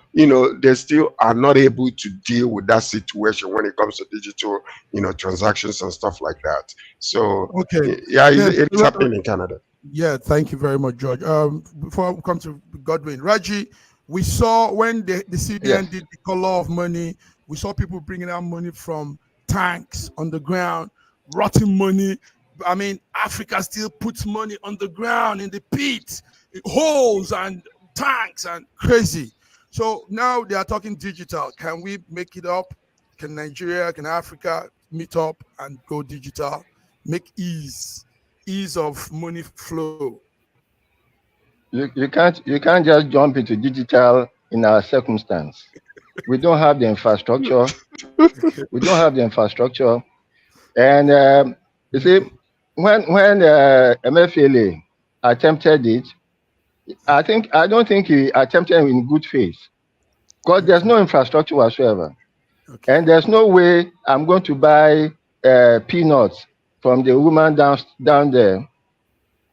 are not able to deal with that situation when it comes to digital, transactions and stuff like that. So, okay, it's happening in Canada. Yeah, thank you very much, George. Before we come to Godwin, Raji, we saw when the CBN did the color of money, we saw people bringing out money from tanks on the ground, rotting money. I mean, Africa still puts money on the ground in the pit, holes and tanks and crazy. So now they are talking digital. Can we make it up? Can Nigeria, can Africa meet up and go digital? Make ease of money flow. You can't just jump into digital in our circumstance. We don't have the infrastructure. We don't have the infrastructure. And you see, when MFLA attempted it, I don't think he attempted in good faith, because there's no infrastructure whatsoever, and there's no way I'm going to buy peanuts from the woman down there,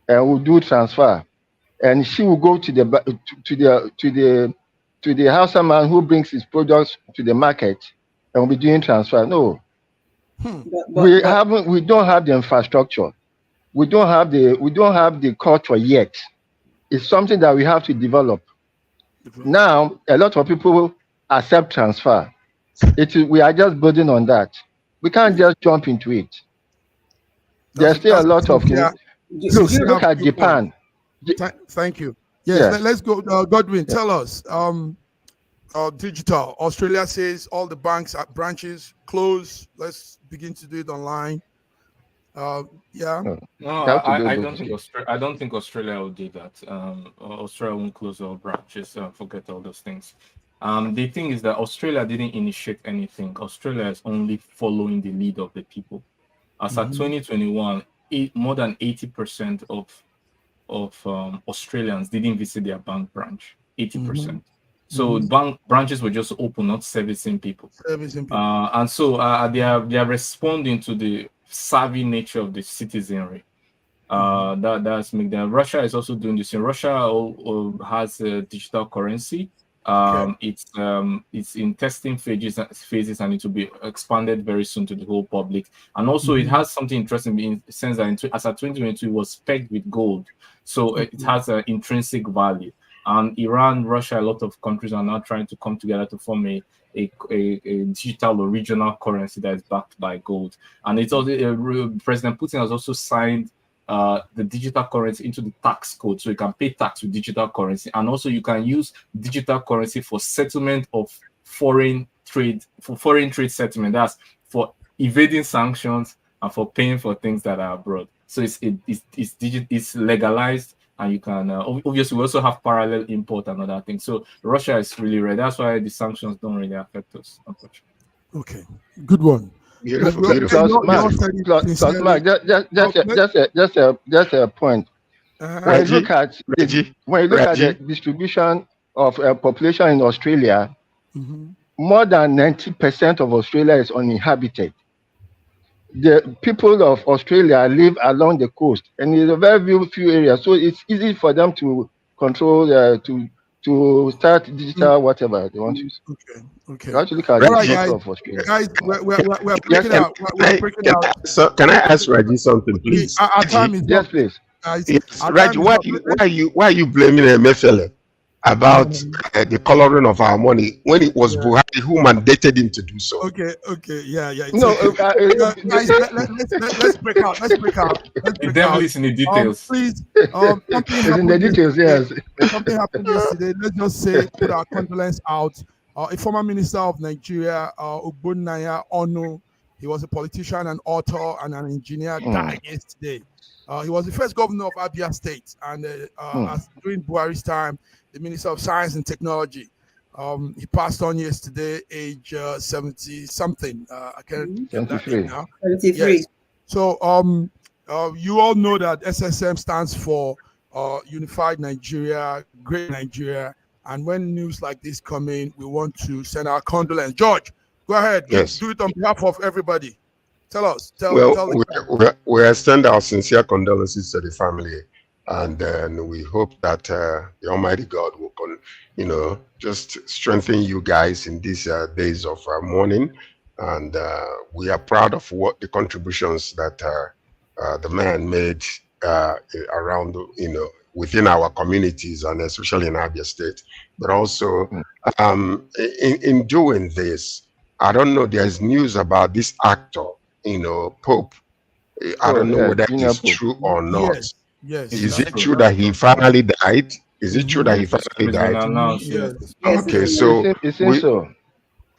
and we'll do transfer, and she will go to the house man who brings his products to the market, and we'll be doing transfer. No, we don't have the infrastructure. We don't have the culture yet. It's something that we have to develop. Now, a lot of people accept transfer. We are just building on that. We can't just jump into it. There's still a lot of things. Look at Japan. Thank you. Yes. Let's go. Godwin, tell us. Digital. Australia says all the banks branches close. Let's begin to do it online. Yeah. No, I don't think Australia will do that. Australia won't close all branches. Forget all those things. The thing is that Australia didn't initiate anything. Australia is only following the lead of the people. As at 2021, more than 80% of Australians didn't visit their bank branch. 80%. So bank branches were just open, not servicing people. And so they are responding to the savvy nature of the citizenry. That's make them. Russia is also doing this. Russia has a digital currency. It's in testing phases, and it will be expanded very soon to the whole public. And also, it has something interesting in the sense that as at 2022, it was pegged with gold, so it has an intrinsic value. And Iran, Russia, a lot of countries are now trying to come together to form a digital or regional currency that is backed by gold. And it's also President Putin has also signed the digital currency into the tax code, so you can pay tax with digital currency, and also you can use digital currency for settlement of foreign trade settlement. That's for evading sanctions and for paying for things that are abroad. So it's legalized. And you can obviously we also have parallel import and other things. So Russia is really ready. That's why the sanctions don't really affect us, unfortunately. Okay, good one. Beautiful. Just a point. When you look at the distribution of population in Australia, more than 90% of Australia is uninhabited. The people of Australia live along the coast, and it's a very few areas, so it's easy for them to control to start digital whatever they want to use. Okay. You have to look at the people of Australia. Guys, we're breaking out. We're breaking out. So can I ask Raji something, please? Our time is yes, please. Raji, why are you blaming MFLA about the coloring of our money when it was Buhari who mandated him to do so? Okay, yeah. No, guys, let's break out. The devil is in the details. Please, it's in the details. Yes. Something happened yesterday. Let's just say, put our condolence out. A former minister of Nigeria, Ogbonnaya Onu, he was a politician, an author, and an engineer, died yesterday. He was the first governor of Abia State, and during Buhari's time, the Minister of Science and Technology. He passed on yesterday, age 70-something. I can't get that name now. 73. Yes. So you all know that SSM stands for Unified Nigeria, Great Nigeria. And when news like this come in, we want to send our condolence. George, go ahead. Yes. Do it on behalf of everybody. Tell us. We extend our sincere condolences to the family. And then we hope that the Almighty God will, just strengthen you guys in these days of mourning. And we are proud of what the contributions that the man made around, within our communities and especially in Abia State. But also, in doing this, I don't know, there's news about this actor, Pope. I don't know whether it's true or not. Yes. Is it true that he finally died? Is it true that he finally died? Announced, Yes, Okay, so it seems so.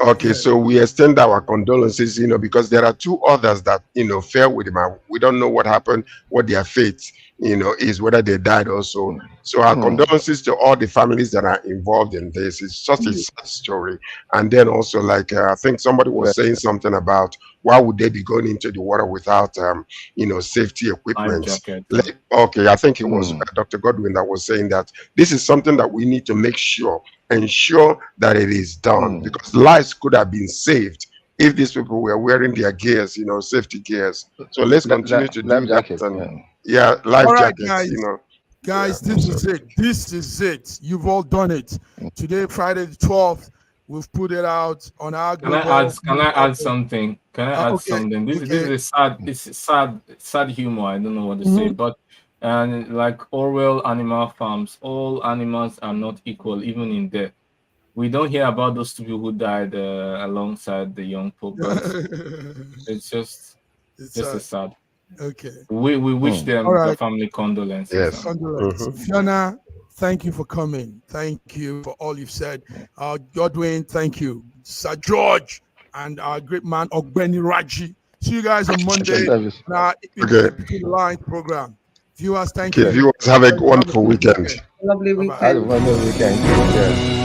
Okay, so we extend our condolences, because there are two others that, fell with him. We don't know what happened, what their fate, is, whether they died also. So our condolences to all the families that are involved in this. It's such a sad story. And then also, like, I think somebody was saying something about why would they be going into the water without, safety equipment? Okay, I think it was Dr. Godwin that was saying that this is something that we need to ensure that it is done, because lives could have been saved if these people were wearing their gears, safety gears. So let's continue to do that. And life jackets, Guys, this is it. This is it. You've all done it. Today, Friday the 12th, we've put it out on our Can I add something? Can I add something? This is sad humor. I don't know what to say, but like Orwell Animal Farms, all animals are not equal, even in death. We don't hear about those two people who died alongside the young Pope. It's just sad. Okay. We wish them the family condolences. Yes. Condolences. Fiona, thank you for coming. Thank you for all you've said. Godwin, thank you. Sir George and our great man Ogbeni Raji. See you guys on Monday on our Between the Lines program. Viewers, thank you. Viewers, have a wonderful weekend. Lovely weekend. Have a wonderful weekend.